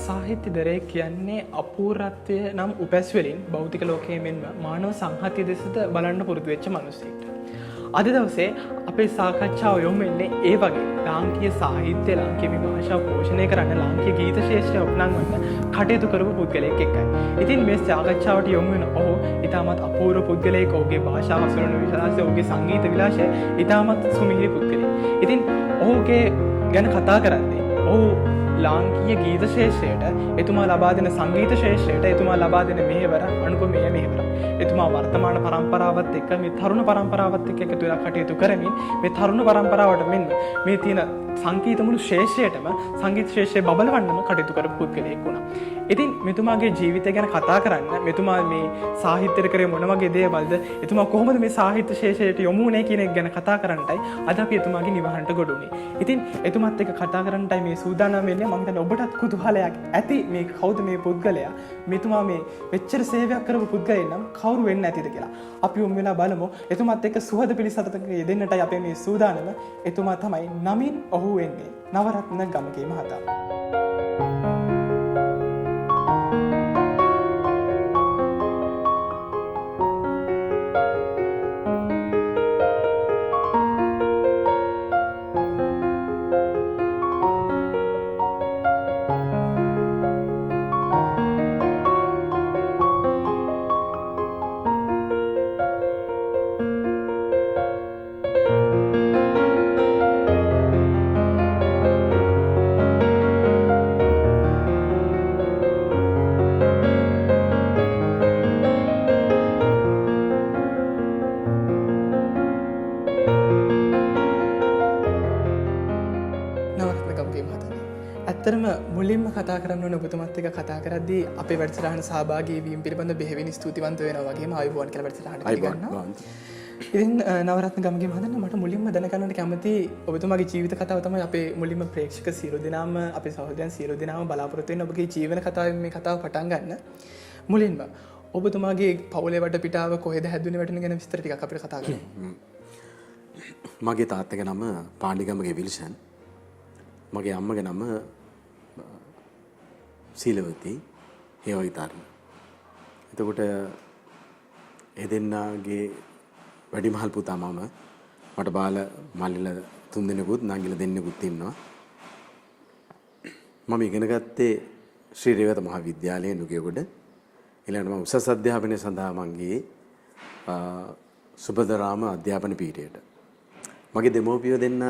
සාහිත්‍ය දරේ කියන්නේ අපූර්වත්වය නම් උපැස් වලින් භෞතික ලෝකයේ මෙන්ම මානව සංහතිය දෙසට බලන්න පුරුදු වෙච්ච මිනිස්සෙක්ට. අද දවසේ අපේ සාකච්ඡාව යොමු වෙන්නේ ඒ වගේ ලාංකීය සාහිත්‍ය ලාංකීය භාෂාව පෝෂණය කරන්න ලාංකීය ගීත ශාස්ත්‍රය උපනංවන්න කටයුතු කරපු පුද්ගලයෙක් එක්කයි. ඉතින් මේ සාකච්ඡාවට යොමු වෙන ඔහු ඊටමත් අපූර්ව පුද්ගලයෙක්. ඔහුගේ භාෂාව හසුරුවන විලාසය, ඔහුගේ සංගීත විලාසය ඊටමත් සුමිහිරි පුද්ගලයෙක්. ඉතින් ඔහුගේ ගැන කතා කරද්දී ඔහු ලාංකීය ගීත ශේෂ්ත්‍රයට, එතුමා ලබා දෙන සංගීත ශේෂ්ත්‍රයට, එතුමා ලබා දෙන මෙහෙවර අනුකමීය මෙහෙවර, එතුමා වර්තමාන පරම්පරාවත් එක්ක මේ තරුණ පරම්පරාවත් එක්ක එකතු වෙලා කටයුතු කරමින් මේ තරුණ පරම්පරාවට මෙන්න මේ තියෙන සංගීත මුළු ශේෂ්ත්‍රයටම සංගීත ශේෂ්ත්‍රය බබලවන්නම කටයුතු කරපු පුද්ගලයෙක් වුණා. ඉතින් මෙතුමාගේ ජීවිතය ගැන කතා කරන්න, මෙතුමා මේ සාහිත්‍යයට කරේ මොන වගේ දේවල්ද, එතුමා කොහොමද මේ සාහිත්‍ය ශේෂ්ත්‍රයට යොමු වුණේ කියන එක ගැන කතා කරන්නටයි අද අපි එතුමාගේ නිවහනට ගොඩ වුණේ. ඉතින් එතුමත් එක්ක කතා කරන්නටයි මේ සූදානම් වෙන්නේ. මම හිතන්නේ ඔබටත් කුතුහලයක් ඇති මේ කවුද මේ පුද්ගලයා, මෙතුමා මේ මෙච්චර සේවයක් කරපු පුද්ගලයෙක් නම් කවුරු වෙන්න ඇතිද කියලා. අපි උන් වෙලා බලමු. එතුමත් එක්ක සුහද පිළිසතක යෙදෙන්නටයි අපේ මේ සූදානම. එතුමා තමයි නමින් ඔහු වෙන්නේ නවරත්න ගමගේ මහතා. ඇත්තටම මුලින්ම කතා කරන්න ඕන ඔබතුමත් එක්ක කතා කරද්දී අපේ වැඩසටහන සහභාගී වීම පිළිබඳ බෙහෙවින් ස්තුතිවන්ත වෙනවා වගේම ආයුබෝවන් කියලා වැඩසටහනට පිළිගන්නවා. ඉතින් නවරත්න ගමගේ මහදන්න මට මුලින්ම දැනගන්නට කැමති ඔබතුමාගේ ජීවිත කතාව තමයි අපේ මුලින්ම ප්‍රේක්ෂක සියලු දෙනාම අපේ සහෝදරයන් සියලු දෙනාම බලාපොරොත්තු වෙන ඔබගේ ජීවන කතාවෙන් මේ කතාව පටන් ගන්න. මුලින්ම ඔබතුමාගේ පවුලේ වටපිටාව කොහෙද හැදුනේ වැටුනේ ගැන විස්තර ටිකක් අපිට කතා කරන්න. මගේ තාත්තගේ නම පාණ්ඩිගමගේ විල්සන්. මගේ අම්මගේ නම සීලවති හේවවිතාරණ. එතකොට එදෙන්නාගේ වැඩිමහල් පුතා මම, මට බාල මල්ලිල 3 දෙනෙකුත් නංගිල දෙන්නෙකුත් ඉන්නවා. මම ඉගෙන ගත්තේ ශ්‍රී රේවත මහාවිද්‍යාලයේ නුගේගොඩ. ඊළඟට මම උසස් අධ්‍යාපනය සඳහා මං ගියේ සුබදරාම අධ්‍යාපන පීඨයට. මගේ දෙමව්පියෝ දෙන්න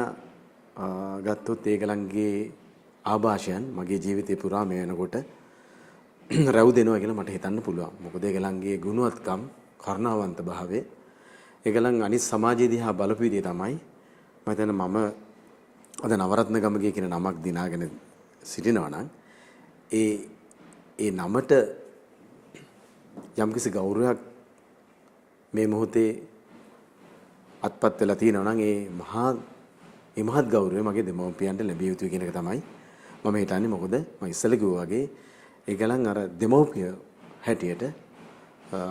ගත්තොත් ඒගලන්ගේ ආభాෂයන් මගේ ජීවිතේ පුරා මේ වෙනකොට රැව් දෙනවා කියලා මට හිතන්න පුළුවන්. මොකද ඒගලන්ගේ ගුණවත්කම්, කරුණාවන්ත භාවය, ඒගලන් අනිත් සමාජයේ දිහා බලපු විදිය තමයි මම හිතන්නේ මම අද නවරත්න ගමගේ කියන නමක් දිනාගෙන සිටිනවා නම් ඒ නමට යම්කිසි ගෞරවයක් මේ මොහොතේ අත්පත් වෙලා තියෙනවා නම් ඒ මහත් ගෞරවය මගේ දෙමව්පියන්ට ලැබිය යුතුයි කියන එක තමයි මම හිතන්නේ. මොකද මම ඉස්සෙල්ලා කිව්වා වගේ ඒගලන් අර දෙමව්පිය හැටියට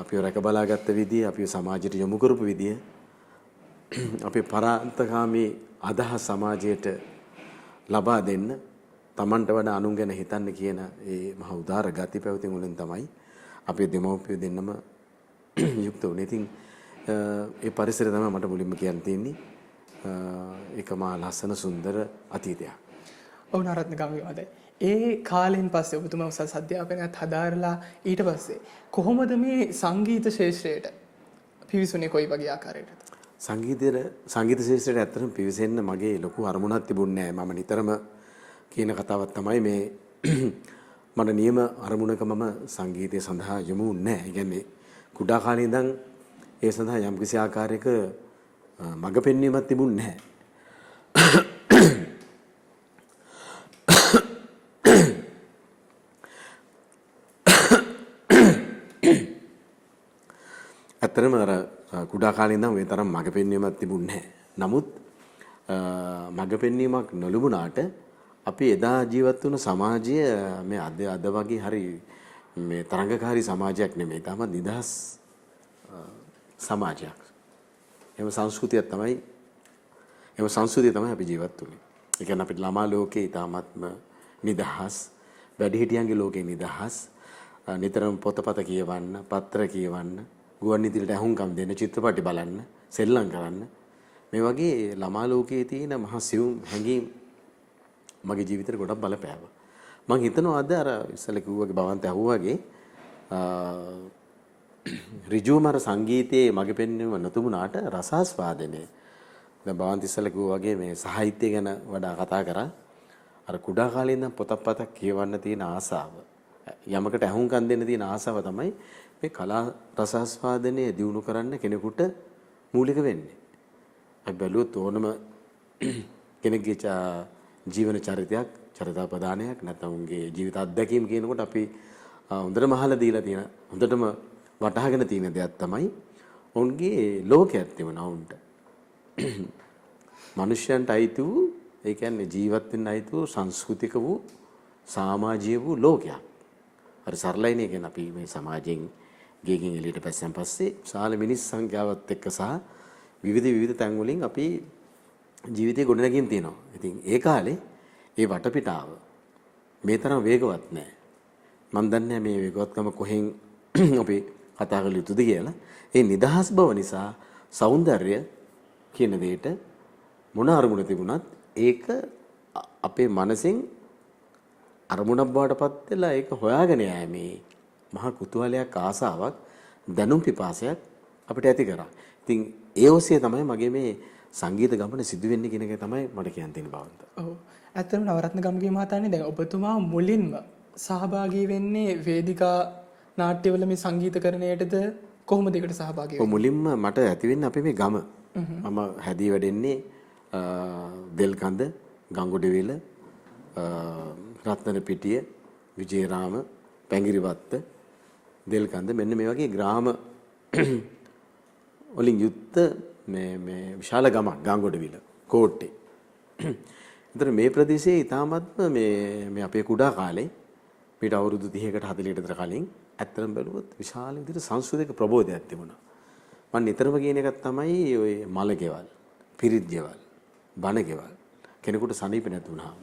අපිව රැක බලාගත්ත විදිය, අපිව සමාජයට යොමු කරපු විදිය, අපේ පරාන්තකාමී අදහස් සමාජයට ලබා දෙන්න, Tamanට වඩා අනුන් ගැන හිතන්න කියන ඒ මහ උදාර ගති පැවතින් වලින් තමයි අපේ දෙමව්පිය දෙන්නම යුක්ත වුණේ. ඉතින් ඒ පරිසරය තමයි මට මුලින්ම කියන්න තියෙන්නේ. ඒක මා ලස්සන සුන්දර අතීතයක්. ඔව් නවරත්න ගමගේ මහතා. ඒ කාලෙන් පස්සේ ඔබතුමා උසස් අධ්‍යාපනයත් හදාරලා ඊට පස්සේ කොහොමද මේ සංගීත ශාස්ත්‍රයට පිවිසුනේ, කොයි වගේ ආකාරයකටද? සංගීත ශාස්ත්‍රයට ඇත්තටම පිවිසෙන්න මගේ ලොකු අරමුණක් තිබුණේ නැහැ. මම නිතරම කියන කතාවක් තමයි මේ මට නියම අරමුණක මම සංගීතය සඳහා යොමු වුණේ නැහැ. ඒ කියන්නේ කුඩා කාලේ ඉඳන් ඒ සඳහා යම්කිසි ආකාරයක මඟ පෙන්වීමක් තිබුණේ නැහැ. ඇත්තටම අර කුඩා කාලේ ඉඳන් මේ තරම් මඟ පෙන්වීමක් තිබුණේ නැහැ. නමුත් මඟ පෙන්වීමක් නොලැබුණාට අපි එදා ජීවත් වුණ සමාජය මේ අද වගේ හරි මේ තරංගකාරී සමාජයක් නෙමෙයි. තාමත් නිදහස් සමාජයක්. එහෙම සංස්කෘතිය තමයි අපි ජීවත් වෙන්නේ. ඒ කියන්නේ අපිට ළමා ලෝකේ තාමත්ම නිදහස්, වැඩිහිටියන්ගේ ලෝකේ නිදහස්, නිතරම පොතපත කියවන්න, පත්‍ර කියවන්න, ගුවන් විදුලියට ඇහුම්කම් දෙන්න, චිත්‍රපටි බලන්න, සෙල්ලම් කරන්න. මේ වගේ ළමා ලෝකයේ තියෙන මහා සියුම් හැඟීම් මගේ ජීවිතේට ගොඩක් බලපෑවා. මම හිතනවා අද අර ඉස්සෙල්ලා කිව්වාගේ බවන්ත ඇහුවාගේ ඍජුවම සංගීතයේ මගේ පෙන්වීම නොතුමුණාට රසාස්වාදනය දැන් බවන්ත ඉස්සෙල්ලා කිව්වා වගේ මේ සාහිත්‍ය ගැන වඩා කතා කරා. අර කුඩා කාලේ ඉඳන් පොතක් කියවන්න තියෙන ආසාව, යමකට ඇහුම්කන් දෙන්න තියෙන ආසාව තමයි මේ කලා රසාස්වාදනය දියුණු කරන්න කෙනෙකුට මූලික වෙන්නේ. අපි බැලුවොත් ඕනම කෙනෙක්ගේ ජීවන චරිතයක්, චරිතාපදානයක් නැත්නම් උන්ගේ ජීවිත අත්දැකීම් කියනකොට අපි හොඳටම අහලා දීලා තියෙන, හොඳටම වටහාගෙන තියෙන දෙයක් තමයි උන්ගේ ලෝකයක් තිබුණා උන්ට. මිනිස්යන්ට අයිති වූ, ඒ කියන්නේ ජීවත් වෙන්න අයිති වූ සංස්කෘතික වූ සමාජීය වූ ලෝකයක්. හරි සරලයිනේ. කියන්නේ අපි මේ සමාජයෙන් ගියකින් එළියට පැස්සන් පස්සේ විශාල මිනිස් සංඛ්‍යාවත් එක්ක සහ විවිධ තැන් වලින් අපි ජීවිතේ ගොඩනගින් තියෙනවා. ඉතින් ඒ කාලේ ඒ වටපිටාව මේ තරම් වේගවත් නෑ. මම දන්නේ මේ වේගවත්කම කොහෙන් අපි කතා කළ යුතුද කියලා. ඒ නිදහස් බව නිසා సౌందර්ය කියන දෙයට මොන අරමුණ තිබුණත් ඒක අපේ මනසෙන් අරමුණක් බවට පත් වෙලා ඒක හොයාගෙන යෑමේ මහා කුතුහලයක්, ආසාවක්, දැනුම් පිපාසයක් අපිට ඇති කරා. ඉතින් ඒ ඔස්සේ තමයි මගේ මේ සංගීත ගමන සිදු වෙන්නේ කියන එක තමයි මට කියන්න තියෙන බවන්ත. ඔව්. ඇත්තටම නවරත්න ගම්ගේ මහතානේ දැන් ඔබතුමා මුලින්ම සහභාගී වෙන්නේ වේදිකා නාට්‍යවල මේ සංගීතකරණයටද කොහොමද ඒකට සහභාගී වෙන්නේ? මුලින්ම මට ඇති වෙන්නේ අපේ මේ ගම. මම හැදී වැඩෙන්නේ දෙල්කඳ, ගංගොඩවිල, රත්නපිටිය, විජේරාම, පැංගිරිවත්ත, දෙල්කඳ මෙන්න මේ වගේ ග්‍රාම වලින් යුක්ත මේ විශාල ගමක් ගංගොඩවිල කෝට්ටේ. ඒතර මේ ප්‍රදේශයේ ඊටාත්ම මේ අපේ කුඩා කාලේ පිට අවුරුදු 30කට 40කට විතර කලින් ඇත්තටම බැලුවොත් විශාල විදිහට සංස්කෘතික ප්‍රබෝධයක් තිබුණා. මම නිතරම කියන එකක් තමයි ඔය මලකෙවල්, පිරිත් ගෙවල්, බණ ගෙවල්. කෙනෙකුට සනීප නැතුණාම,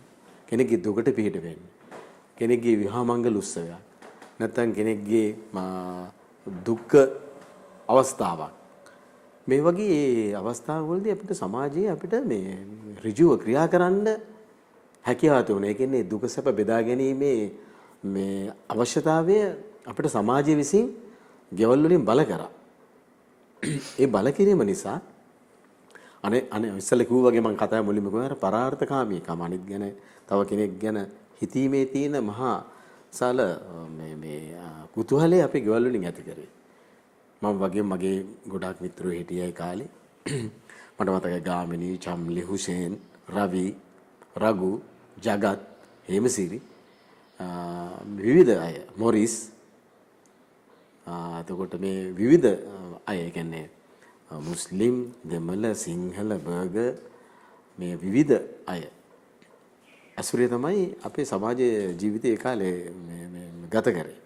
කෙනෙක්ගේ දුකට පිට වෙන්නේ, කෙනෙක්ගේ විවාහ මංගල උත්සවයක්, නැත්නම් කෙනෙක්ගේ දුක්ඛ අවස්ථාවක්. මේ වගේ අවස්ථාවවලදී අපිට සමාජයේ අපිට මේ ඍජුව ක්‍රියා කරන්න හැකියාව තිබුණා. ඒ කියන්නේ දුක සැප බෙදා ගැනීමේ මේ අවශ්‍යතාවය අපිට සමාජය විසින් ගෙවල් වලින් බල කරා. ඒ බල කිරීම නිසා අනේ ඉස්සෙල්ලා කිව්වා වගේ මම කතාවේ මුලින්ම කිව්වා පරාර්ථකාමීකම අනිත් ගැන තව කෙනෙක් ගැන හිතීමේ තියෙන මහා සාල මේ කුතුහලයේ අපි ගෙවල් වලින් ඇති කරේ. මම වගේ මගේ ගොඩාක් මිත්‍රයෝ හිටියයි කාලේ. මට මතකයි ගාමිණී, චම්ලි, හුසේන්, රවි, රඝු, ජගත්, හේමසිරි, විවිධ අය, මොරිස්, එතකොට මේ විවිධ අය කියන්නේ මුස්ලිම්, දෙමළ, සිංහල, බර්ගර් මේ විවිධ අය අසුරේ තමයි අපේ සමාජයේ ජීවිතයේ කාලේ මේ ගත කරේ.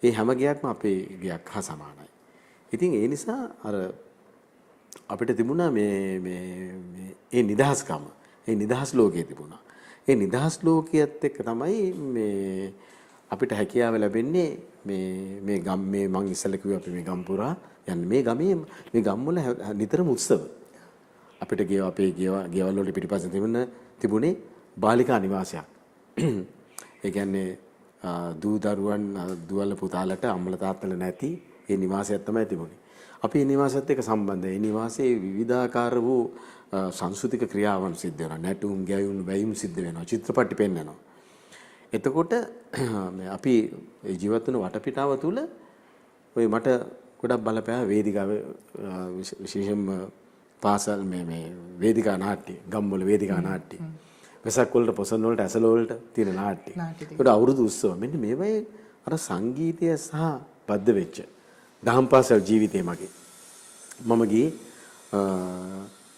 ඒ හැම ගයක්ම අපේ ගයක් හා සමානයි. ඉතින් ඒ නිසා අර අපිට තිබුණා මේ නිදහස්කම, ඒ නිදහස් ලෝකයේ තිබුණා. ඒ නිදහස් ලෝකයේත් එක්ක තමයි මේ අපිට හැකියාව ලැබෙන්නේ මේ ගම් මේ මං ඉස්සෙල්ලා කිව්වා අපි මේ ගම් පුරා යන්නේ මේ ගමේ මේ ගම් වල නිතරම උත්සව. අපිට අපේ ගෙවල් වල පිටිපස්සේ තිබුණේ බාලිකා නිවාසයක්. ඒ කියන්නේ දූ දරුවන් දුවල පුතාලට අම්මලා තාත්තලා නැති ඒ නිවාසයක් තමයි තිබුණේ. අපි මේ නිවාසයත් එක්ක සම්බන්ධයි. මේ නිවාසයේ විවිධාකාර වූ සංස්කෘතික ක්‍රියාවන් සිද්ධ වෙනවා. නැටුම්, ගැයුම්, වැයුම් සිද්ධ වෙනවා. චිත්‍රපටි පෙන්වනවා. එතකොට අපි ජීවත් වෙන වටපිටාව තුළ ඔය මට ගොඩක් බලපෑ වේදිකාව විශේෂයෙන්ම පාසල් මේ වේදිකා නාට්‍ය, ගම්වල වේදිකා නාට්‍ය. වෙසක් වලට, පොසොන් වලට, ඇසල වලට තියෙන නාට්‍ය. ඒකට අවුරුදු උත්සව. මෙන්න මේවයි අර සංගීතය සහ බද්ධ වෙච්ච දහම් පාසල් ජීවිතේ මගේ. මම ගියේ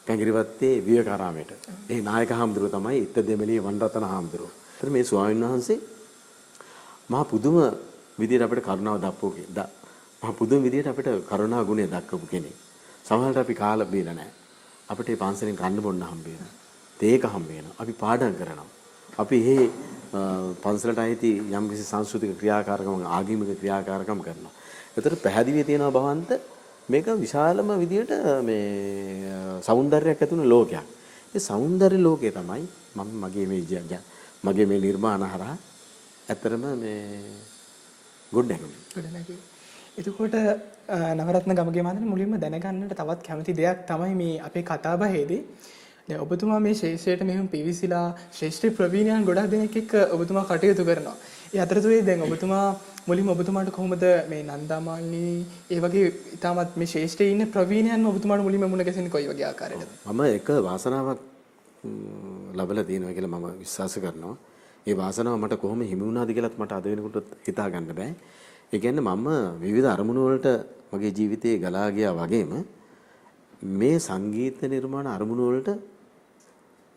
පැංගිරිවත්තේ විවේකාරාමයට. ඒ නායක හාමුදුරුවෝ තමයි ඉත්තදෙමළිය වනරතන හාමුදුරුවෝ. ඒතර මේ ස්වාමීන් වහන්සේ මහා පුදුම විදියට අපිට කරුණාව මහා පුදුම විදියට අපිට කරුණා ගුණය දක්වපු කෙනෙක්. සමහරවිට අපි කාලා බීලා නැහැ. අපිට මේ පන්සලෙන් කන්න බොන්න හම්බ වෙනවා. තේක හම්බ වෙනවා. අපි පාඩම් කරනවා. අපි මේ පන්සලට අයිති යම්කිසි සංස්කෘතික ක්‍රියාකාරකම් ආගමික ක්‍රියාකාරකම් කරනවා. ඒතර පැහැදිලි තියෙනවා භවන්ත මේක විශාලම විදියට මේ సౌందර්යයක් ඇතුළු ලෝකයක්. ඒ సౌందර්ය ලෝකය තමයි මගේ මේ නිර්මාණ හරහා ඇත්තරම මේ ගොඩනැගුණේ. එතකොට නවරත්න ගමගේ මහත්මයා මුලින්ම දැනගන්නට තවත් කැමති දෙයක් තමයි මේ අපේ කතාබහේදී දැන් ඔබතුමා මේ ශේෂ්ත්‍රයට මෙහෙම පිවිසිලා ශ්‍රේෂ්ඨ ප්‍රවීණයන් ගොඩක් දෙනෙක් එක්ක ඔබතුමා කටයුතු කරනවා. ඒ අතරතුරේ දැන් ඔබතුමා මුලින්ම ඔබතුමාට කොහොමද මේ නන්දාමාලිනී ඒ වගේ ඉතාමත් මේ ශේෂ්ඨයේ ඉන්න ප්‍රවීණයන් ඔබතුමාට මුලින්ම මුණ ගැසෙන්නේ කොයි වගේ ආකාරයකටද? මම එක වාසනාවක් ලැබලා තියෙනවා කියලා මම විශ්වාස කරනවා. ඒ වාසනාව මට කොහොම හිමි වුණාද කියලාත් මට අද වෙනකොට හිතා ගන්න බෑ. ඒ කියන්නේ මම විවිධ අරමුණු වලට මගේ ජීවිතේ ගලා ගියා වගේම මේ සංගීත නිර්මාණ අරමුණු වලට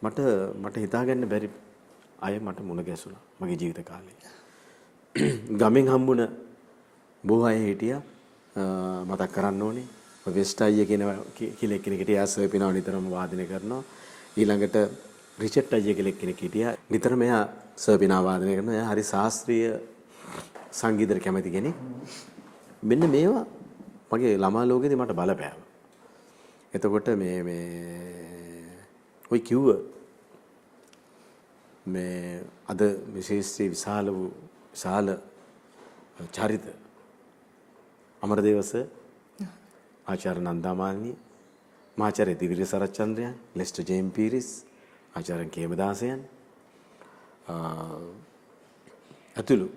මට හිතා ගන්න බැරි අය මට මුණ ගැසුණා මගේ ජීවිත කාලේ. ගමෙන් හම්බුණ බොහෝ අය හිටියා මතක් කරන්න ඕනේ. වෙස්ට් අයියා කියලා කෙනෙක් හිටියා සර්පිනාව නිතරම වාදනය කරනවා. ඊළඟට රිචඩ් අයියා කියලා කෙනෙක් හිටියා. නිතරම එයා සර්පිනාව වාදනය කරනවා. එයා හරි ශාස්ත්‍රීය සංගීතයට කැමති කෙනෙක්. මෙන්න මේවා මගේ ළමා ලෝකෙදී මට බලපෑවා. එතකොට ඔය කිව්ව මේ අද විශේෂී විශාල චරිත අමරදේවස ආචාර්ය නන්දාමාලිනී මාචාර්ය දිවිරිය සරච්චන්ද්‍රයන් ලෙස්ටර් ජේම් පීරිස් ආචාර්ය කේමදාසයන් අතුළු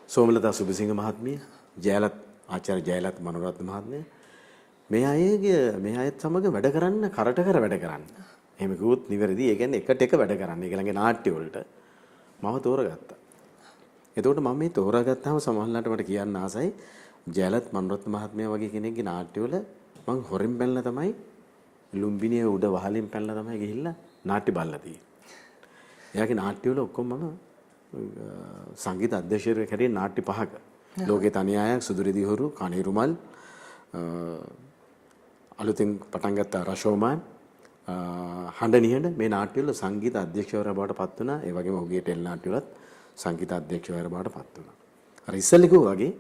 සෝමලතා සුබසිංහ මහත්මිය ආචාර්ය ජයලත් මනෝරත්න මහත්මිය මේ අයත් සමග වැඩ කරන්න කරට කර වැඩ කරන්න. එහෙම කිව්වොත් නිවැරදි. ඒ කියන්නේ එකට එක වැඩ කරන්න. ඒගොල්ලන්ගේ නාට්‍ය වලට මම තෝරගත්තා. එතකොට මම මේ තෝරාගත්තාම සමහරවිට මට කියන්න ආසයි ජයලත් මනෝරත්න මහත්මයා වගේ කෙනෙක්ගේ නාට්‍ය වල මං හොරෙන් බැලලා තමයි ලුම්බිනිය උඩ වහලින් පැනලා තමයි ගිහිල්ලා නාට්‍ය බලලා තියෙන්නේ. එයාගේ නාට්‍ය වල ඔක්කොම මම සංගීත අධ්‍යක්ෂකයෙක් හැටියට නාට්‍ය 5ක ලෝකේ තනි අයක් සුදුරිදි හොරු කණිරුමල් අලුතෙන් පටන් ගත්ත රෂෝමාන් හඬ නිහඬ මේ නාට්‍යවල සංගීත අධ්‍යක්ෂකවරයා බවට පත් වුණා. ඒ වගේම ඔහුගේ ටෙල් නාට්‍යවලත් සංගීත අධ්‍යක්ෂකවරයා බවට පත් වුණා. අර ඉස්සෙල්ලිකෝ වගේ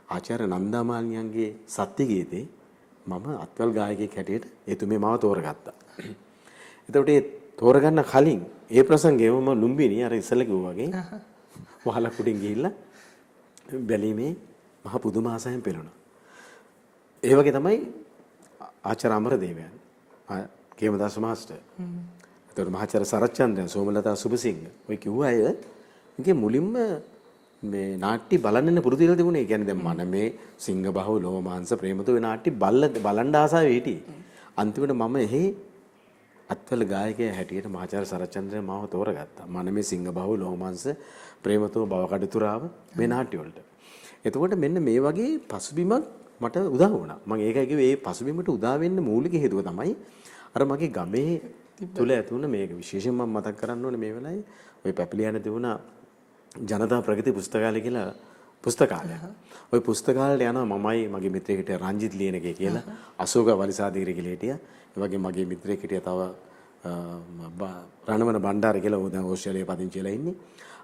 ආචාර්ය නන්දාමාලිනියන්ගේ සත්‍ය ගීතේ මම අත්වල් ගායකයෙක් හැටියට එතුමේ මාව තෝරගත්තා. එතකොට ඒ තෝරගන්න කලින් ඒ ප්‍රසංගයේම මම ලුම්බිනි අර ඉස්සෙල්ලා කිව්වා වගේ වහලක් උඩින් ගිහිල්ලා බැලීමේ මහ පුදුම ආසයෙන් පෙළුණා. ඒ වගේ තමයි ආචාර්ය අමරදේවයන් කේමදාස මාස්ටර්. එතකොට මහාචාර්ය සරච්චන්ද්‍රයන් සෝමලතා සුබසිංහ ඔය කිව්ව අය ඉතින් මුලින්ම මේ නාට්‍ය බලන්න පුරුදු වෙලා තිබුණේ. ඒ කියන්නේ දැන් මම මේ සිංහබහුව ලෝමාංශ ප්‍රේමතු වේ නාට්‍ය බලන්න ආසාවෙ හිටියේ. අන්තිමට මම එහි අත්වල ගායකයා හැටියට මහාචාර්ය සරච්චන්ද්‍රයන් මාව තෝරගත්තා. මම මේ සිංහබහුව ලෝමාංශ ප්‍රේමතු බවකටුරාව මේ නාට්‍ය වලට. එතකොට මෙන්න මේ වගේ පසුබිමක් මට උදා වුණා. මම ඒකයි කිව්වේ මේ පසුබිමට උදා වෙන්න මූලික හේතුව තමයි අර මගේ ගමේ තුල ඇතුණ මේක විශේෂයෙන් මම මතක් කරන්න ඕනේ මේ වෙලාවේ ওই පැපලියන තිබුණා ජනතා ප්‍රගති පුස්තකාලය කියලා පුස්තකාලයක්. ওই පුස්තකාලයට යනවා මමයි මගේ මිත්‍රයෙක් හිටියා රංජිත් ලියනගේ කියලා අශෝක වලිසාදීරි කියලා හිටියා. ඒ වගේ මගේ මිත්‍රයෙක් හිටියා තව රණවන බණ්ඩාර කියලා ඌ දැන් ඕස්ට්‍රේලියාවේ පදිංචි වෙලා ඉන්නේ.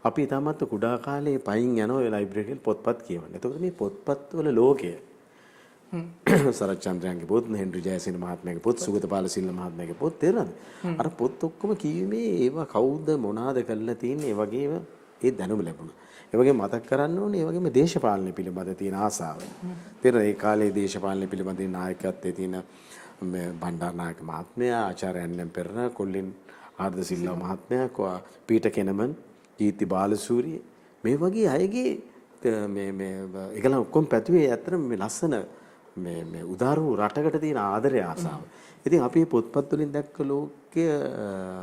අපි තාමත් කුඩා කාලේ පයින් යනවා ඒ ලයිබ්‍රරියෙන් පොත්පත් කියවන්න. එතකොට මේ පොත්පත් වල ලෝකය සරච්චන්ද්‍රයන්ගේ පොත් හෙන්රි ජයසේන මහත්මයාගේ පොත් සුගතපාල සිල්ල මහත්මයාගේ පොත් තේරෙනවද? අර පොත් ඔක්කොම කියීමේ ඒවා කවුද මොනවාද කරලා තියෙන්නේ ඒ වගේම ඒ දැනුම ලැබුණා. ඒ වගේම මතක් කරන්න ඕනේ ඒ වගේම දේශපාලන පිළිබඳ තියෙන ආසාව. තේරෙනවද? ඒ කාලේ දේශපාලන පිළිබඳ නායකත්වයේ තියෙන බණ්ඩාරනායක මහත්මයා, ආචාර්ය එන්.එම්. පෙරේරා, කොල්ලින් ආර්ද සිල්වා මහත්මයා, පීටර් කෙනමන්, ජීති බාලසූරිය මේ වගේ අයගේ මේ ඒගොල්ලෝ ඔක්කොම පැතුවේ ඇත්තටම මේ ලස්සන මේ උදාර වූ රටකට තියෙන ආදරය ආසාව. ඉතින් අපි මේ පොත්පත් වලින් දැක්ක ලෝකය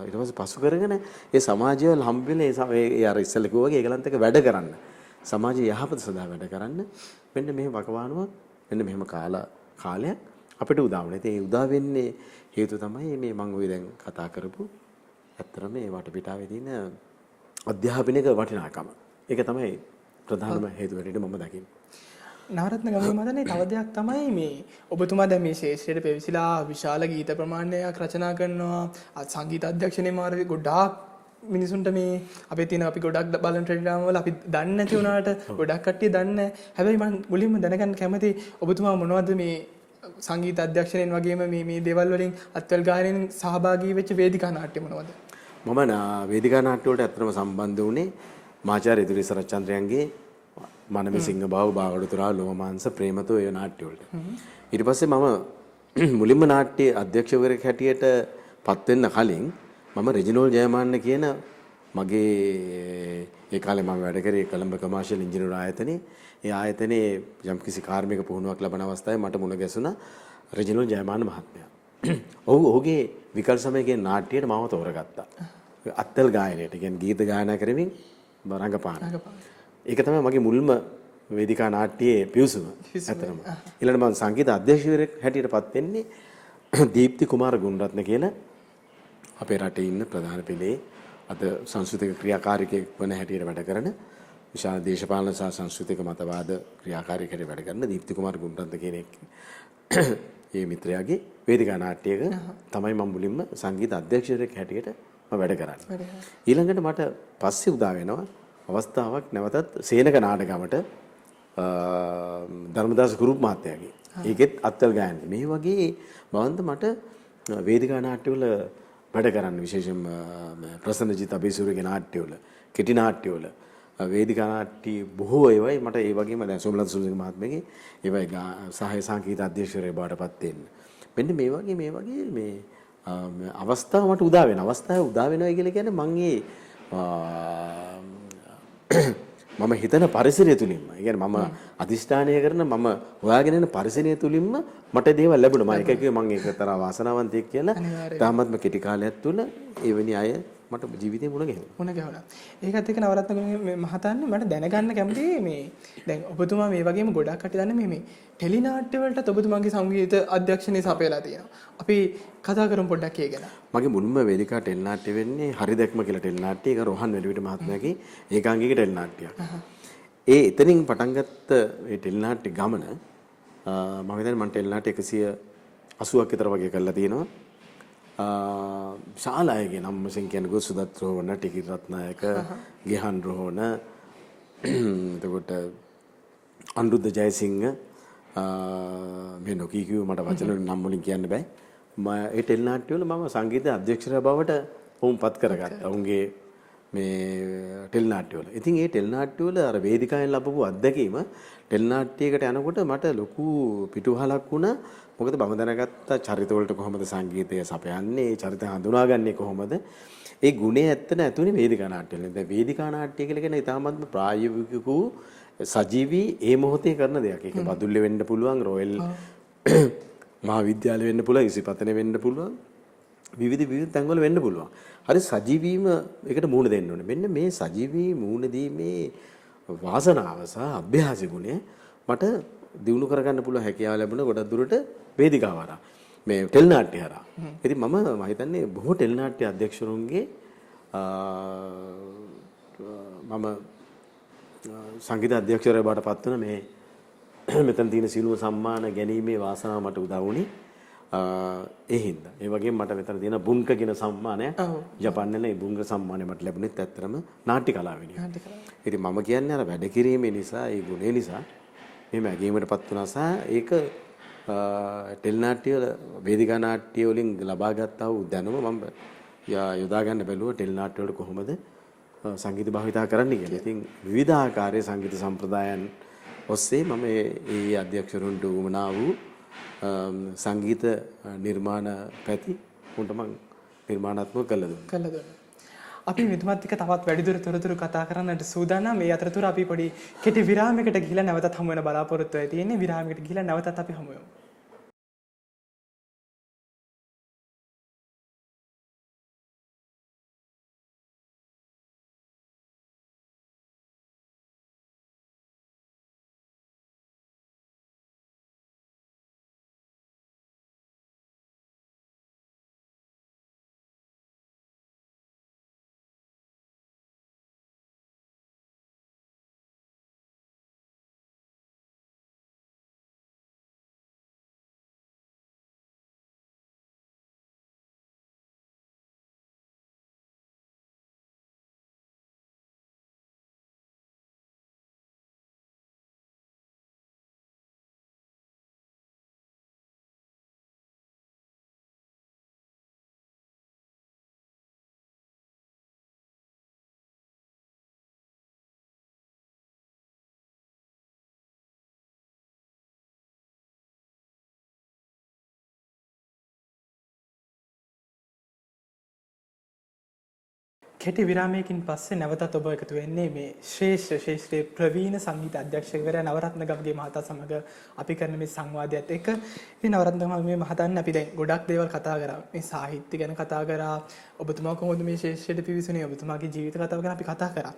ඊට පස්සේ පසු කරගෙන ඒ සමාජයවල හම්බෙලා ඒ අර ඉස්සෙල්ලා කිව්වා වගේ ඒගලන්ත එක වැඩ කරන්න. සමාජයේ යහපත සඳහා වැඩ කරන්න මෙන්න මෙහෙම වකවානුවක් මෙන්න මෙහෙම කාලයක් අපිට උදා වුණා. ඉතින් ඒ උදා වෙන්නේ හේතුව තමයි මේ මම ඔය දැන් කතා කරපු ඇත්තටම මේ වටපිටාවේ තියෙන අධ්‍යාපනික වටිනාකම. ඒක තමයි ප්‍රධානම හේතුව හැටියට මම දකින්නේ. නවරත්න ගමේ මදනේ තව දෙයක් තමයි මේ ඔබතුමා දැන් මේ ශේෂ්ත්‍රයට පෙවිසිලා විශාල ගීත ප්‍රමාණයක් රචනා කරනවා. සංගීත අධ්‍යක්ෂණයේ මාර්ගයේ ගොඩාක් මිනිසුන්ට මේ අපේ තියෙන අපි ගොඩක් බලන ටෙලිග්‍රාම් වල අපි දන්නේ නැති වුණාට ගොඩක් කට්ටිය දන්නේ නැහැ. හැබැයි මම මුලින්ම දැනගන්න කැමති ඔබතුමා මොනවද මේ සංගීත අධ්‍යක්ෂණයෙන් වගේම මේ දේවල් වලින් අත්වල ගායනයෙන් සහභාගී වෙච්ච වේදිකා නාට්‍ය මොනවද? මම වේදිකා නාට්‍ය වලට ඇත්තටම සම්බන්ධ වුණේ මාචාර්ය ඉදිරි සරච්චන්ද්‍රයන්ගේ මනමේ සිංහ බාහුව බාගඩතුරා ලෝමාංශ ප්‍රේමතෝ ඒ නාට්‍ය වලට. ඊට පස්සේ මම මුලින්ම නාට්‍ය අධ්‍යක්ෂකවරයෙක් හැටියට පත් වෙන්න කලින් මම රෙජිනෝල් ජයමාන්න කියන මගේ ඒ කාලේ මම වැඩ කරේ කොළඹ කමර්ෂල් ඉන්ජිනේරු ආයතනයේ. ඒ ආයතනයේ යම්කිසි කාර්මික පුහුණුවක් ලබන අවස්ථාවේ මට මුණ ගැසුණා රෙජිනෝල් ජයමාන්න මහත්මයා. ඔහුගේ විකල් සමයගේ නාට්‍යයට මාව තෝරගත්තා. අත්තල් ගායනයට කියන්නේ ගීත ගායනා කරමින් රංගපාන. ඒක තමයි මගේ මුල්ම වේදිකා නාට්‍යයේ පියුසුම. ඇත්තටම. ඊළඟට මම සංගීත අධ්‍යක්ෂකවරයෙක් හැටියට පත් වෙන්නේ දීප්ති කුමාර ගුණරත්න කියන අපේ රටේ ඉන්න ප්‍රධාන පෙළේ අද සංස්කෘතික ක්‍රියාකාරිකයෙක් වන හැටියට වැඩ කරන විශාල දේශපාලන සහ සංස්කෘතික මතවාද ක්‍රියාකාරියෙක් හැටියට වැඩ කරන දීප්ති කුමාර ගුණරත්න කෙනෙක්. මේ මිත්‍රයාගේ වේදිකා නාට්‍යයක තමයි මම මුලින්ම සංගීත අධ්‍යක්ෂකයෙක් හැටියට මම වැඩ කරන්නේ. ඊළඟට මට පස්සේ උදා වෙනවා අවස්ථාවක් නැවතත් සේනක නාටකමට ධර්මදාස ගුරුප් මහත්තයාගේ. ඒකෙත් අත්වල ගායන. මේ වගේ බවන්ත මට වේදිකා නාට්‍යවල වැඩ කරන්න විශේෂයෙන්ම ප්‍රසන්නජිත් අබේසූරියගේ නාට්‍යවල, කෙටි නාට්‍යවල වේදිකා නාට්‍ය බොහෝ ඒවායි මට ඒ වගේම දැන් සෝමලත් සුනිල් මහත්මයාගේ ඒවායි සහාය සංගීත අධ්‍යක්ෂකවරයෙක් බවට පත් වෙන්න. මෙන්න මේ වගේ මේ අවස්ථාව මට උදා වෙන අවස්ථාව උදා වෙනවා කියලා කියන්නේ මම හිතන පරිසරය තුලින්ම. ඒ කියන්නේ මම අදිෂ්ඨානය කරන මම හොයාගෙන යන පරිසරය තුලින්ම මට දේවල් ලැබුණා. මම එක කිව්වේ මම ඒකතරා වාසනාවන්තයෙක් කියලා. තාමත්ම කෙටි කාලයක් තුල එවැනි අය මට ජීවිතේ මුණ ගැහුණා. ඒකත් එක්ක නවරත්න මහතාන්නේ මට දැනගන්න කැමතියි මේ දැන් ඔබතුමා මේ වගේම ගොඩක් කටි දන්නේ මේ ටෙලි නාට්‍ය වලටත් ඔබතුමාගේ සංගීත අධ්‍යක්ෂණය සපයලා තියෙනවා. අපි කතා කරමු පොඩ්ඩක් ඒ ගැන. මගේ මුල්ම වේදිකා ටෙලි නාට්‍ය වෙන්නේ හරි දැක්ම කියලා ටෙලි නාට්‍ය. ඒක රෝහන් වෙලවිට මහත්මයාගේ ඒකාංගික ටෙලි නාට්‍යයක්. ඒ එතනින් පටන් ගත්ත ඒ ටෙලි නාට්‍ය ගමන මම හිතන්නේ මම ටෙලි නාට්‍ය 180ක් විතර වගේ කරලා තියෙනවා. ශාලායගේ නම් වශයෙන් කියන්නේ සුදත් රෝහණ, ටිකිර් රත්නායක, ගෙහන් රෝහණ, එතකොට අනුරුද්ධ ජයසිංහ මේ නොකී කිව්ව මට වචන නම් වලින් කියන්න බෑ. මම ඒ ටෙලි නාට්‍ය වල මම සංගීත අධ්‍යක්ෂකයා බවට වුන්පත් කරගත්තා. උන්ගේ මේ ටෙලි නාට්‍ය වල. ඉතින් ඒ ටෙලි නාට්‍ය වල අර වේදිකාවෙන් ලැබපු අත්දැකීම ටෙලි නාට්‍යයකට යනකොට මට ලොකු පිටුවහලක් වුණා. මොකද මම දැනගත්ත චරිත වලට කොහොමද සංගීතය සපයන්නේ, චරිත හඳුනාගන්නේ කොහොමද? ඒ ගුණය ඇත්තට ඇතුනේ වේදිකා නාට්‍ය වල. දැන් වේදිකා නාට්‍ය කියලා කියන්නේ ඊටාත්ම ප්‍රායෝගික වූ සජීවී ඒ මොහොතේ කරන දෙයක්. ඒක බදුල්ලේ වෙන්න පුළුවන්, රොයල් මහාවිද්‍යාලේ වෙන්න පුළුවන්, ඉසිපතනේ වෙන්න පුළුවන්. විවිධ තැන්වල වෙන්න පුළුවන්. හරි සජීවීම ඒකට මූණ දෙන්න ඕනේ. මෙන්න මේ සජීවී මූණ දීමේ වාසනාව සහ අභ්‍යාස ගුණය මට දිනු කරගන්න පුළුවන් හැකියාව ලැබුණ ගොඩක් දුරට වේදිකාව හරහා. මේ ටෙලි නාට්‍ය හරහා. ඉතින් මම හිතන්නේ බොහෝ ටෙලි නාට්‍ය අධ්‍යක්ෂකරුන්ගේ මම සංගීත අධ්‍යක්ෂකවරයා බවට පත් වුණ මේ මෙතන තියෙන සියලුම සම්මාන ගැනීමේ වාසනාව මට උදා වුණේ ඒ හින්දා. ඒ වගේම මට මෙතන තියෙන බුන්ක කියන සම්මානය ජපානයේ මේ බුන්ක සම්මානය මට ලැබුණෙත් ඇත්තටම නාට්‍ය කලාවෙනි. ඉතින් මම කියන්නේ අර වැඩ කිරීමේ නිසා ඒ ගුණේ නිසා මේ ඇගීමටපත් වුණා සහ ඒක ටෙලි නාට්‍ය වල වේදිකා නාට්‍ය වලින් ලබා ගත්තා වූ දැනුම මම යොදා ගන්න බැලුවා ටෙලි නාට්‍ය වල කොහොමද සංගීත භාවිතා කරන්නේ කියලා. ඉතින් විවිධ ආකාරයේ සංගීත සම්ප්‍රදායන් ඔස්සේ මම මේ අධ්‍යක්ෂකරුන්ට උවමනා වූ සංගීත නිර්මාණ පැති උන්ට මම නිර්මාණාත්මක කළා දුන්නා. අපි මෙතුමත් එක්ක තවත් වැඩිදුර තොරතුරු කතා කරන්නට සූදානම්. මේ අතරතුර අපි පොඩි කෙටි විරාමයකට ගිහිලා නැවතත් හමු වෙන බලාපොරොත්තු වෙයි තියෙන්නේ. විරාමයකට ගිහිලා නැවතත් අපි හමු වෙමු. කෙටි විරාමයකින් පස්සේ නැවතත් ඔබ එකතු වෙන්නේ මේ ශ්‍රේෂ්ඨ ප්‍රවීණ සංගීත අධ්‍යක්ෂකවරයා නවරත්න ගම්ගේ මහතා සමග අපි කරන මේ සංවාදයත් එක්ක. ඉතින් නවරත්න මේ මහතාන් අපි දැන් ගොඩක් දේවල් කතා කරා. මේ සාහිත්‍ය ගැන කතා කරා. ඔබතුමා කොහොමද මේ ශ්‍රේෂ්ඨයට පිවිසුනේ? ඔබතුමාගේ ජීවිත කතාව ගැන අපි කතා කරා.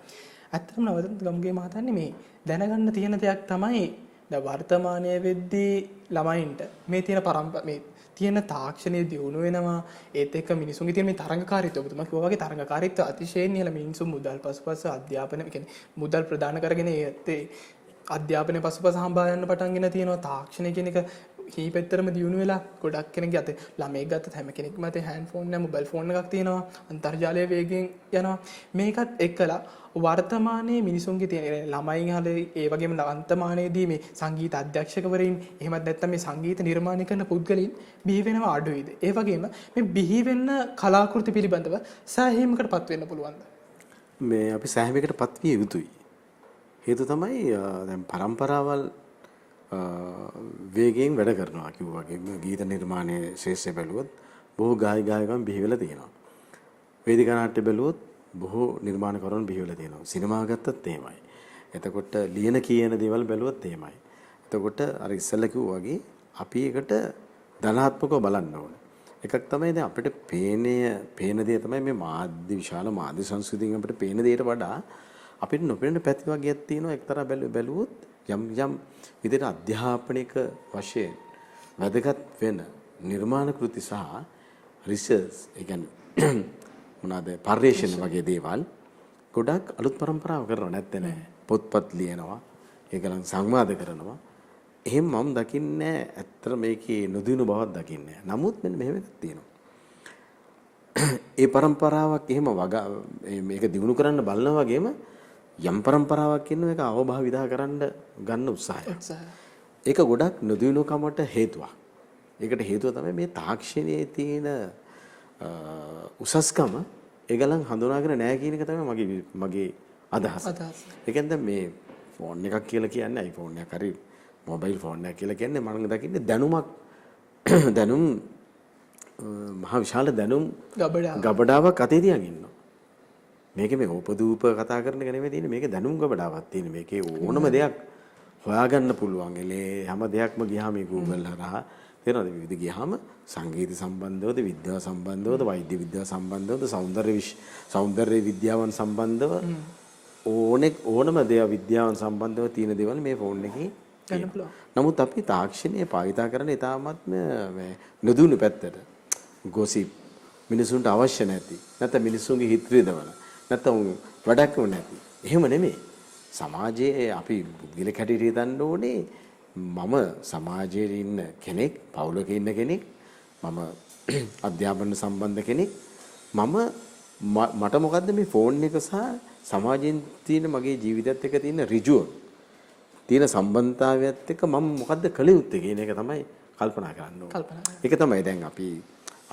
ඇත්තටම නවරත්න ගම්ගේ මහතාන්නේ මේ දැනගන්න තියෙන දෙයක් තමයි දැන් වර්තමානයේ වෙද්දී ළමයින්ට මේ තියෙන තාක්ෂණයේ දියුණු වෙනවා ඒත් එක්ක මිනිසුන්ගේ තියෙන මේ තරංගකාරීත්වය ඔබතුමා කිව්වා වගේ තරංගකාරීත්වය අතිශයින් ඉහළ මිනිසුන් මුදල් පසුපස අධ්‍යාපනය කියන්නේ මුදල් ප්‍රදාන කරගෙන ඒ අධ්‍යාපනය පසුපස හඹා යන්න පටන්ගෙන තියෙනවා තාක්ෂණය කියන එක කීපෙත්තරම දියුණු වෙලා ගොඩක් කෙනෙක්ගේ අතේ ළමයෙක් ගත්තත් හැම කෙනෙක්ම අතේ හෑන්ඩ් ෆෝන් එක මොබයිල් ෆෝන් එකක් තියෙනවා අන්තර්ජාලය වේගෙන් යනවා මේකත් එක්කලා වර්තමානයේ මිනිසුන්ගේ තියෙන ළමයින් හලේ ඒ වගේම වර්තමානයේදී මේ සංගීත අධ්‍යක්ෂකවරින් එහෙමත් නැත්නම් මේ සංගීත නිර්මාණය කරන පුද්ගලයන් බිහි වෙනවා අඩුයිද ඒ වගේම මේ බිහි වෙන්න කලාකෘති පිළිබඳව සෑහීමකටපත් වෙන්න පුළුවන්ද මේ අපි සෑහීමකටපත් විය යුතුයි හේතුව තමයි දැන් පරම්පරාවල් වේගයෙන් වැඩ කරනවා කිව්වා වගේ ගීත නිර්මාණයේ ශේෂ්ඨ බැලුවොත් බොහෝ ගායකයන් බිහි වෙලා තියෙනවා වේදිකා නාට්‍ය බැලුවොත් බොහෝ නිර්මාණකරුවන් බිහි වෙලා තියෙනවා. සිනමා ගත්තත් එහෙමයි. එතකොට ලියන කියන දේවල් බැලුවොත් එහෙමයි. එතකොට අර ඉස්සෙල්ලා කිව්වා වගේ අපි එකට ධනාත්මකව බලන්න ඕනේ. එකක් තමයි දැන් අපිට පේන දේ තමයි මේ මාධ්‍ය විශාල මාධ්‍ය සංස්කෘතියෙන් අපිට පේන දේට වඩා අපිට නොපෙනෙන පැති වර්ගයක් තියෙනවා එක්තරා බැලුවොත් යම් විදිහට අධ්‍යාපනික වශයෙන් වැදගත් වෙන නිර්මාණ කෘති සහ රිසර්ච් ඒ කියන්නේ මොනවාද පර්යේෂණ වගේ දේවල් ගොඩක් අලුත් පරම්පරාව කරනවා නැත්te නෑ පොත්පත් ලියනවා ඒකලන් සංවාද කරනවා එහෙම මම දකින්නේ ඇත්තට මේකේ නොදිනු බවක් දකින්නේ නමුත් මෙන්න මෙහෙම එකක් තියෙනවා ඒ පරම්පරාවක් එහෙම මේක දිනු කරන්න බලන වගේම යම් පරම්පරාවක් ඉන්න මේක අවභාවිතා කරන්න ගන්න උත්සාහය ඒක ගොඩක් නොදිනුකමට හේතුවක් ඒකට හේතුව තමයි මේ තාක්ෂණයේ තියෙන උසස්කම ඒගලන් හඳුනාගෙන නැහැ කියන එක තමයි මගේ අදහස. ඒ කියන්නේ මේ ෆෝන් එකක් කියලා කියන්නේ iPhone එකක් හරි මොබයිල් ෆෝන් එකක් කියලා කියන්නේ මම දකින්නේ දැනුම් මහ විශාල දැනුම් ගබඩාවක් අතේ තියන් ඉන්නවා. මේකේ මේ ඕපදූප කතා කරන එක නෙමෙයි තියෙන්නේ මේකේ දැනුම් ගබඩාවක් තියෙන. මේකේ ඕනම දෙයක් හොයාගන්න පුළුවන්. එලේ හැම දෙයක්ම ගියාම මේ Google හරහා තේරෙනවද විවිධ ගියාම සංගීත සම්බන්ධවද විද්‍යාව සම්බන්ධවද වෛද්‍ය විද්‍යාව සම්බන්ධවද සෞන්දර්ය විද්‍යාවන් සම්බන්ධව ඕනම දේවල් විද්‍යාවන් සම්බන්ධව තියෙන දේවල් මේ ෆෝන් එකේ ගන්න පුළුවන්. නමුත් අපි තාක්ෂණය භාවිතා කරන ඉතාමත් මේ නොදුණු පැත්තට ගොසිප් මිනිසුන්ට අවශ්‍ය නැති නැත්නම් මිනිසුන්ගේ හිත රිදවන නැත්නම් වැඩක්ම නැති. එහෙම නෙමෙයි. සමාජයේ අපි පුද්ගලික හැටියට හිතන්න ඕනේ මම සමාජයේ ඉන්න කෙනෙක්, පවුලක ඉන්න කෙනෙක්, මම අධ්‍යාපන සම්බන්ධ කෙනෙක්. මට මොකද්ද මේ ෆෝන් එක සහ සමාජයෙන් තියෙන මගේ ජීවිතයත් එක්ක තියෙන ඍජුව තියෙන සම්බන්ධතාවයත් එක්ක මම මොකද්ද කළ යුත්තේ කියන එක තමයි කල්පනා කරන්න ඕනේ. ඒක තමයි දැන් අපි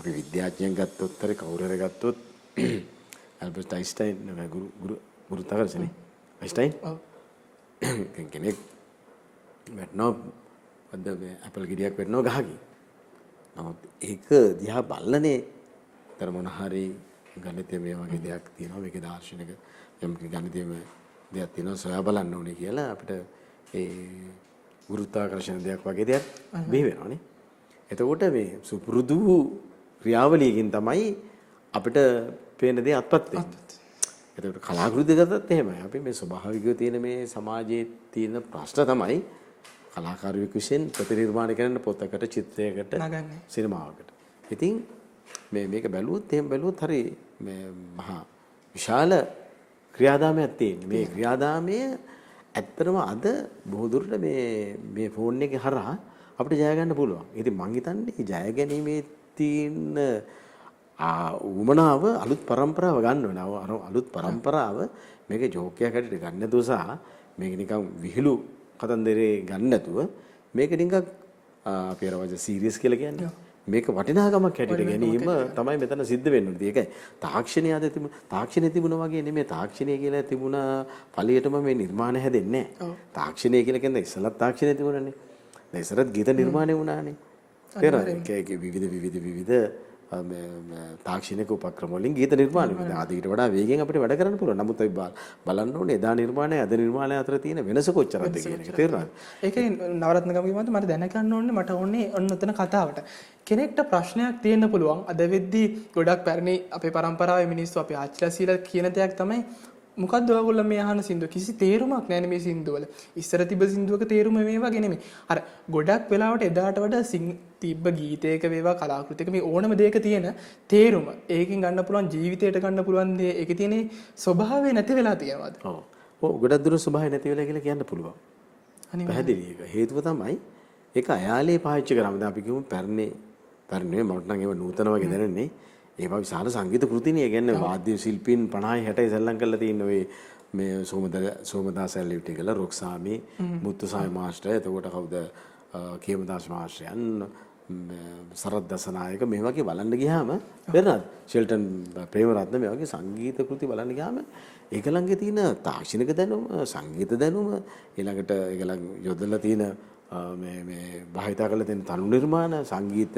විද්‍යාඥයන් ගත්තොත් හරි කවුරු හරි ගත්තොත් ඇල්බර්ට් අයින්ස්ටයින් ගුරුත්වාකර්ෂණය අයින්ස්ටයින් කෙනෙක් වැටෙනවා ඇපල් ගෙඩියක් වැටෙනවා ගහකින්. නමුත් ඒක දිහා බලන්නේ තර මොන හරි ගණිතය මේ වගේ දෙයක් තියෙනවා මේකේ දාර්ශනික යම් ගණිතයේ දෙයක් තියෙනවා සොයා බලන්න ඕනේ කියලා අපිට ඒ ගුරුත්වාකර්ෂණ දෙයක් වගේ දෙයක් බිහි වෙනවානේ. එතකොට මේ සුපුරුදු ක්‍රියාවලියකින් තමයි අපිට පේන දේ අත්පත් වෙන්නේ. එතකොට කලාකෘති ගත්තත් එහෙමයි. අපි මේ ස්වභාවිකව තියෙන මේ සමාජයේ තියෙන ප්‍රශ්න තමයි කලාකාරයෙකු විසින් ප්‍රතිනිර්මාණය කරන පොතකට, චිත්‍රයකට, සිනමාවකට. ඉතින් මේක බැලුවොත් හරි මේ මහා විශාල ක්‍රියාදාමයක් තියෙනවා. මේ ක්‍රියාදාමය ඇත්තටම අද බොහෝ දුරට මේ ෆෝන් එකේ හරහා අපිට ජය ගන්න පුළුවන්. ඉතින් මං හිතන්නේ ජය ගැනීමේ තියෙන උමනාව අලුත් පරම්පරාව ගන්න වෙනවා. අර අලුත් පරම්පරාව මේක ජෝක්යක් හැටියට ගන්න නැතුව සහ මේක නිකන් විහිළු කතන්දරේ ගන්න නැතුව මේක නිකන් අපි අර වගේ සීරියස් කියලා කියන්නේ. මේක වටිනාකමක් හැටියට ගැනීම තමයි මෙතන සිද්ධ වෙන්නේ. ඒකයි තාක්ෂණය තිබුණා වගේ නෙමෙයි තාක්ෂණය කියලා තිබුණ ඵලයටම මේ නිර්මාණ හැදෙන්නේ නැහැ. තාක්ෂණය කියලා කියන්නේ ඉස්සලත් තාක්ෂණය තිබුණානේ. දැන් ඉස්සරත් ගීත නිර්මාණය වුණානේ. තේරෙනවද? ඒක විවිධ තාක්ෂණික උපක්‍රම වලින් ගීත නිර්මාණය වෙනවා. අද ඊට වඩා වේගෙන් අපිට වැඩ කරන්න පුළුවන්. නමුත් අපි බලන්න ඕනේ එදා නිර්මාණය අද නිර්මාණය අතර තියෙන වෙනස කොච්චරද කියන එක තේරුණාද? ඒකයි නවරත්න ගමගේ මට දැනගන්න ඕනේ මට ඕනේ ඔන්න ඔතන කතාවට. කෙනෙක්ට ප්‍රශ්නයක් තියෙන්න පුළුවන්. අද වෙද්දී ගොඩක් පැරණි අපේ පරම්පරාවේ මිනිස්සු අපේ ආච්චිලා සීලා කියන දෙයක් තමයි මොකද්ද ඔයගොල්ලෝ මේ අහන සින්දුව කිසි තේරුමක් නැහැ මේ සින්දුවල. ඉස්සර තිබ්බ සින්දුවක තේරුම මේ වගේ නෙමෙයි. අර ගොඩක් වෙලාවට එදාට වඩා තිබ්බ ගීතයක වේවා කලාකෘතියක මේ ඕනම දෙයක තියෙන තේරුම ඒකෙන් ගන්න පුළුවන් ජීවිතයට ගන්න පුළුවන් දේ ඒකේ තියෙන ස්වභාවය නැති වෙලා තියෙනවද? ඔව්. ඔව් ගොඩක් දුර ස්වභාවය නැති වෙලා කියලා කියන්න පුළුවන්. පැහැදිලි ඒක. හේතුව තමයි ඒක අයාලේ පාවිච්චි කරාම දැන් අපි කියමු පැරණි මට නම් ඒව නූතන වගේ දැනෙන්නේ. ඒවා විශාල සංගීත කෘතිනේ. ඒ කියන්නේ වාද්‍ය ශිල්පීන් 50 60 සෙල්ලම් කරලා තියෙන ඔය මේ සෝමදාස ඇල්ලිවිටිගල රොක්සාමි මුත්තුසාමි මාස්ටර් එතකොට කවුද කේමදාස් මාස්ටරයන් සරත් දසනායක මේ වගේ බලන්න ගියාම වෙනත් ෂෙල්ටන් ප්‍රේමරත්න මේ වගේ සංගීත කෘති බලන්න ගියාම ඒගොල්ලන්ගේ තියෙන තාක්ෂණික දැනුම සංගීත දැනුම ඊළඟට ඒගොල්ලන් යොදලා තියෙන මේ භාවිතා කරලා තියෙන තනු නිර්මාණ සංගීත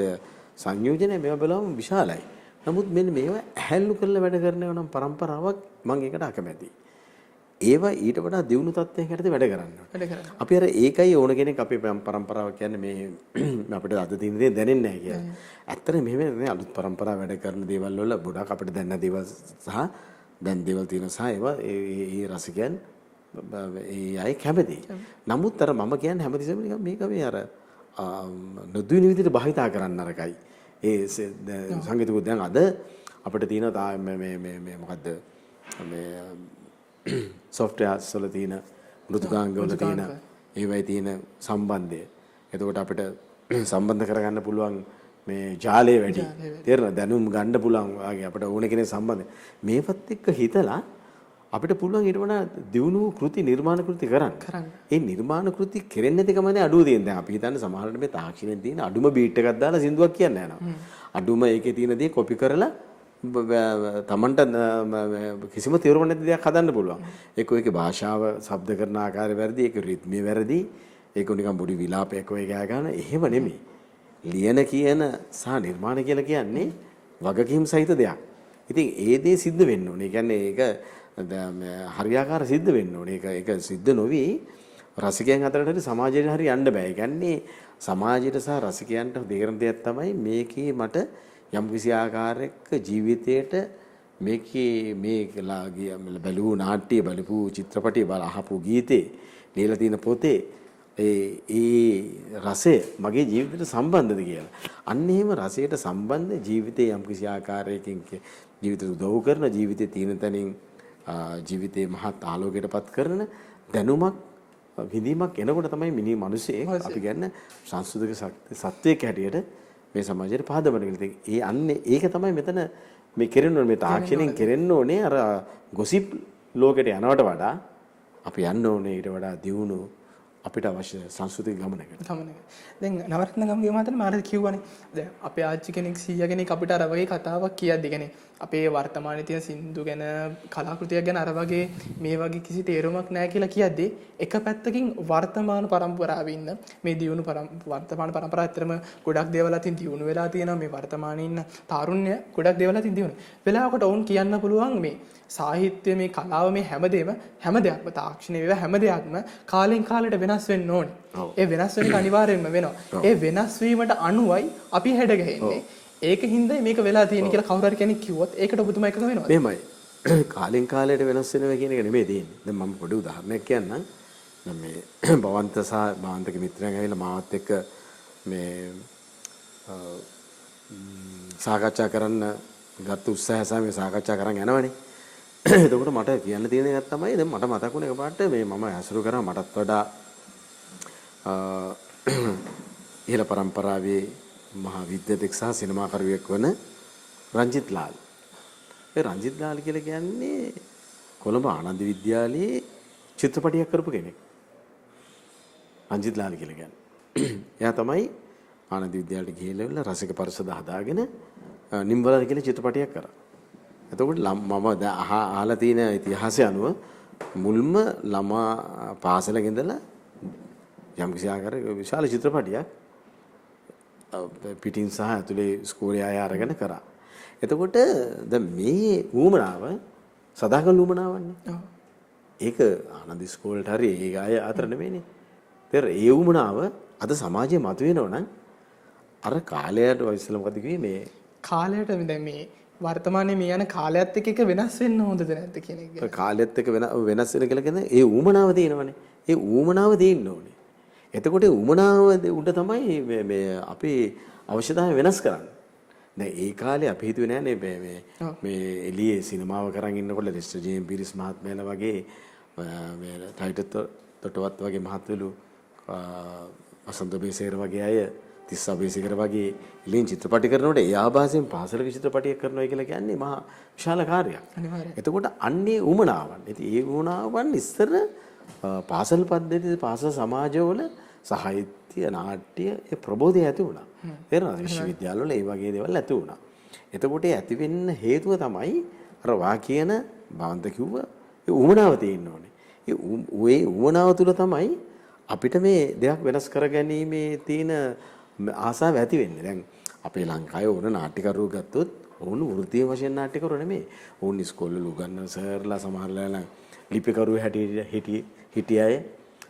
සංයෝජනය මේවා බලවම විශාලයි. නමුත් මෙන්න මේවා ඇහැල්ලු කරලා වැඩ කරනවා නම් પરම්පරාවක් මම ඒකට අකමැතියි. ඒවා ඊට වඩා දියුණු තත්ත්වයක යටතේ වැඩ කරනවා. අපි අර ඒකයි ඕන කෙනෙක් අපේ પરම්පරාව කියන්නේ මේ අපිට අද තියෙන දේ දැනෙන්නේ නැහැ කියලා. ඇත්තට මෙහෙම නේ අලුත් પરම්පරාව වැඩ කරන දේවල් වල ගොඩක් අපිට දැනන දේවල් සහ දැන් දේවල් තියෙන සහ ඒවා ඒ රසිකයන් ඒ අය කැමති. නමුත් අර මම කියන්නේ හැමතිස්සෙම නිකන් මේක මේ අර නොදුවින විදිහට භාවිතා කරන්න අරකයි. ඒ සංගීතකුත් දැන් අද අපිට තියෙන මේ මොකද්ද මේ softwares වල තියෙන මෘදුකාංග වල තියෙන ඒවයි තියෙන සම්බන්ධය. එතකොට අපිට සම්බන්ධ කරගන්න පුළුවන් මේ ජාලය වැඩි. තේරෙනවද? දැනුම් ගන්න පුළුවන් වගේ අපිට ඕන කෙනෙක් සම්බන්ධ. මේවත් එක්ක හිතලා අපිට පුළුවන් ඊට වඩා දියුණු කෘති නිර්මාණ කෘති කරන්න. ඒ නිර්මාණ කෘති කෙරෙන්නේ නැති කමනේ අඩුව තියෙන. දැන් අපි හිතන්නේ සමහරවිට මේ තාක්ෂණයෙන් තියෙන අඩුම බීට් එකක් දාලා සින්දුවක් කියන්න යනවා. අඩුම ඒකේ තියෙන දේ කොපි කරලා තමන්ට කිසිම තේරුමක් නැති දෙයක් හදන්න පුළුවන්. ඒක ඒකේ භාෂාව, ශබ්ද කරන ආකාරය වැරදි, ඒක රිද්මය වැරදි. ඒක නිකන් පොඩි විලාපයක් වගේ ගෑ ගන්න. එහෙම නෙමෙයි. ලියන කියන සහ නිර්මාණ කියලා කියන්නේ වගකීම් සහිත දෙයක්. ඉතින් ඒ දේ සිද්ධ වෙන්න ඕනේ. ඒ කියන්නේ ඒක හරියාකාර සිද්ධ වෙන්න ඕනේ. ඒක සිද්ධ නොවි රසිකයන් අතරට හරි සමාජයට හරි යන්න බෑ. ඒ කියන්නේ සමාජයට සහ රසිකයන්ට දෙකරන දෙයක් තමයි මේකේ මට යම් කිසි ආකාරයක ජීවිතයට මේකේ බලපු නාට්‍ය බලපු චිත්‍රපටි අහපු ගීතේ ලියලා තියෙන පොතේ ඒ රසය මගේ ජීවිතයට සම්බන්ධද කියලා. අන්න එහෙම රසයට සම්බන්ධ ජීවිතේ යම් කිසි ආකාරයකින් ජීවිතයට උදව් කරන ජීවිතේ තියෙන තැනින් ජීවිතේ මහත් ආලෝකයටපත් කරන දැනුමක් විඳීමක් එනකොට තමයි මිනිස්සේ අපි කියන්නේ සංස්කෘතික සත්වයක හැටියට මේ සමාජයට පාදවන කියලා. ඒ අන්නේ ඒක තමයි මෙතන මේ කෙරෙන්න ඕනේ මේ තාක්ෂණයෙන් කෙරෙන්න ඕනේ අර ගොසිප් ලෝකෙට යනවට වඩා අපි යන්න ඕනේ ඊට වඩා දියුණු අපිට අවශ්‍ය සංස්කෘතික ගමනකට. දැන් නවරත්න ගමගේ මහත්තයා මාරද කිව්වනේ. දැන් අපේ ආච්චි කෙනෙක් සීයා කෙනෙක් අපිට අර වගේ කතාවක් කියද්දි කියන්නේ අපේ වර්තමානයේ තියෙන සින්දු ගැන කලාකෘතියක් ගැන අර වගේ මේ වගේ කිසි තේරුමක් නැහැ කියලා කියද්දි එක පැත්තකින් වර්තමාන පරම්පරාවේ ඉන්න මේ දියුණු වර්තමාන පරම්පරාව ඇත්තටම ගොඩක් දේවල් අතින් දියුණු වෙලා තියෙනවා. මේ වර්තමානයේ ඉන්න තාරුණ්‍ය ගොඩක් දේවල් අතින් දියුණු. වෙලාවකට වුන් කියන්න පුළුවන් මේ සාහිත්‍ය මේ කලාව මේ හැම දෙයක්ම තාක්ෂණය වේවා හැම දෙයක්ම කාලෙන් කාලයට වෙනස් වෙන්න ඕනේ. ඒ වෙනස් වෙන එක අනිවාර්යෙන්ම වෙනවා. ඒ වෙනස් වීමට අනුවයි අපි හැඩ ගැහෙන්නේ. ඒක හින්දා මේක වෙලා තියෙන්නේ කියලා කවුරු හරි කෙනෙක් කිව්වොත් ඒකට ඔබතුමා එකඟ වෙනවද? මෙහෙමයි. කාලෙන් කාලයට වෙනස් වෙනවා කියන එක නෙමෙයි තියෙන්නේ. දැන් මම පොඩි උදාහරණයක් කියන්නම්. දැන් මේ භවන්ත සහ භවන්තගේ මිත්‍රයන් ඇවිල්ලා මාවත් එක්ක මේ සාකච්ඡා කරන්න ගත්ත උත්සාහය සහ මේ සාකච්ඡා කරන් යනවනේ. එතකොට මට කියන්න තියෙන එකක් තමයි දැන් මට මතක් වුණේ එකපාරට මේ මම ඇසුරු කරා මටත් වඩා ඉහළ පරම්පරාවේ මහා විද්‍යාවෙක් සහ සිනමාකරුවෙක් වන රංජිත් ලාල්. ඒ රංජිත් ලාල් කියලා කියන්නේ කොළඹ ආනන්ද විද්‍යාලයේ චිත්‍රපටියක් කරපු කෙනෙක්. රංජිත් ලාල් කියලා කියන්නේ. එයා තමයි ආනන්ද විද්‍යාලයට ගිහිල්ලා රසික පරිසද හදාගෙන නිම්වලර කියලා චිත්‍රපටියක් කරා. එතකොට මම අහලා තියෙන ඉතිහාසය අනුව මුල්ම ළමා පාසලක ඉඳලා යම් කිසි ආකාරයක විශාල චිත්‍රපටියක් පිටින් සහ ඇතුලේ ඉස්කෝලේ අය අරගෙන කරා. එතකොට දැන් මේ ඌමනාව සදාකල් ඌමනාවන්නේ. ඒක ආනන්ද ඉස්කෝලේට හරි ඒ අය අතර නෙමෙයිනේ. ඒතර ඒ ඌමනාව අද සමාජයේ මතුවෙනව නම් අර කාලයට ඉස්සෙල්ලා මොකද කිව්වේ මේ කාලයට දැන් මේ වර්තමානයේ මේ යන කාලයත් එක්ක එක වෙනස් වෙන්න හොඳද නැද්ද කියන එක. කාලයත් එක්ක වෙනස් වෙන කියලා කියන්නේ ඒ ඌමනාව තියෙනවනේ. ඒ ඌමනාව තියෙන්න ඕනේ. එතකොට ඒ ඌමනාව උඩ තමයි මේ අපේ අවශ්‍යතාවය වෙනස් කරන්නේ. දැන් ඒ කාලේ අපි හිතුවේ නෑනේ මේ එළියේ සිනමාව කරන් ඉන්නකොට ලෙස්ටර් ජේම් පීරිස් මහත්මයාලා වගේ මේ ටයිටර් තොටවත් වගේ මහත්වලු වසන්ත බේසේර වගේ අය තිස්සා බේසේකර වගේ එළියෙන් චිත්‍රපටි කරනකොට ඒ ආభాසයෙන් පාසලක චිත්‍රපටියක් කරනවා කියලා කියන්නේ මහා විශාල කාර්යයක්. අනිවාර්යයෙන්. එතකොට අන්නේ ඌමනාවන්. ඉතින් ඒ ඌමනාවන් ඉස්සර පාසල් පද්ධතියේ පාසල් සමාජවල සාහිත්‍ය නාට්‍ය ඒ ප්‍රබෝධය ඇති වුණා. තේරෙනවද? විශ්වවිද්‍යාලවල ඒ වගේ දේවල් ඇති වුණා. එතකොට ඒ ඇති වෙන්න හේතුව තමයි අර වා කියන බවන්ත කිව්ව ඒ ඌමනාව තියෙන්න ඕනේ. ඒ ඌමනාව තුල තමයි අපිට මේ දෙයක් වෙනස් කරගැනීමේ තියෙන ආසාව ඇති වෙන්නේ. දැන් අපේ ලංකාවේ ඕන නාට්‍යකරුවෝ ගත්තොත් ඕන වෘත්තීය වශයෙන් නාට්‍යකරුවෝ නෙමෙයි. ඕන ඉස්කෝලේ උගන්වන සර්ලා සමහරලා නම් ලිපිකරුවෝ හිටිය අය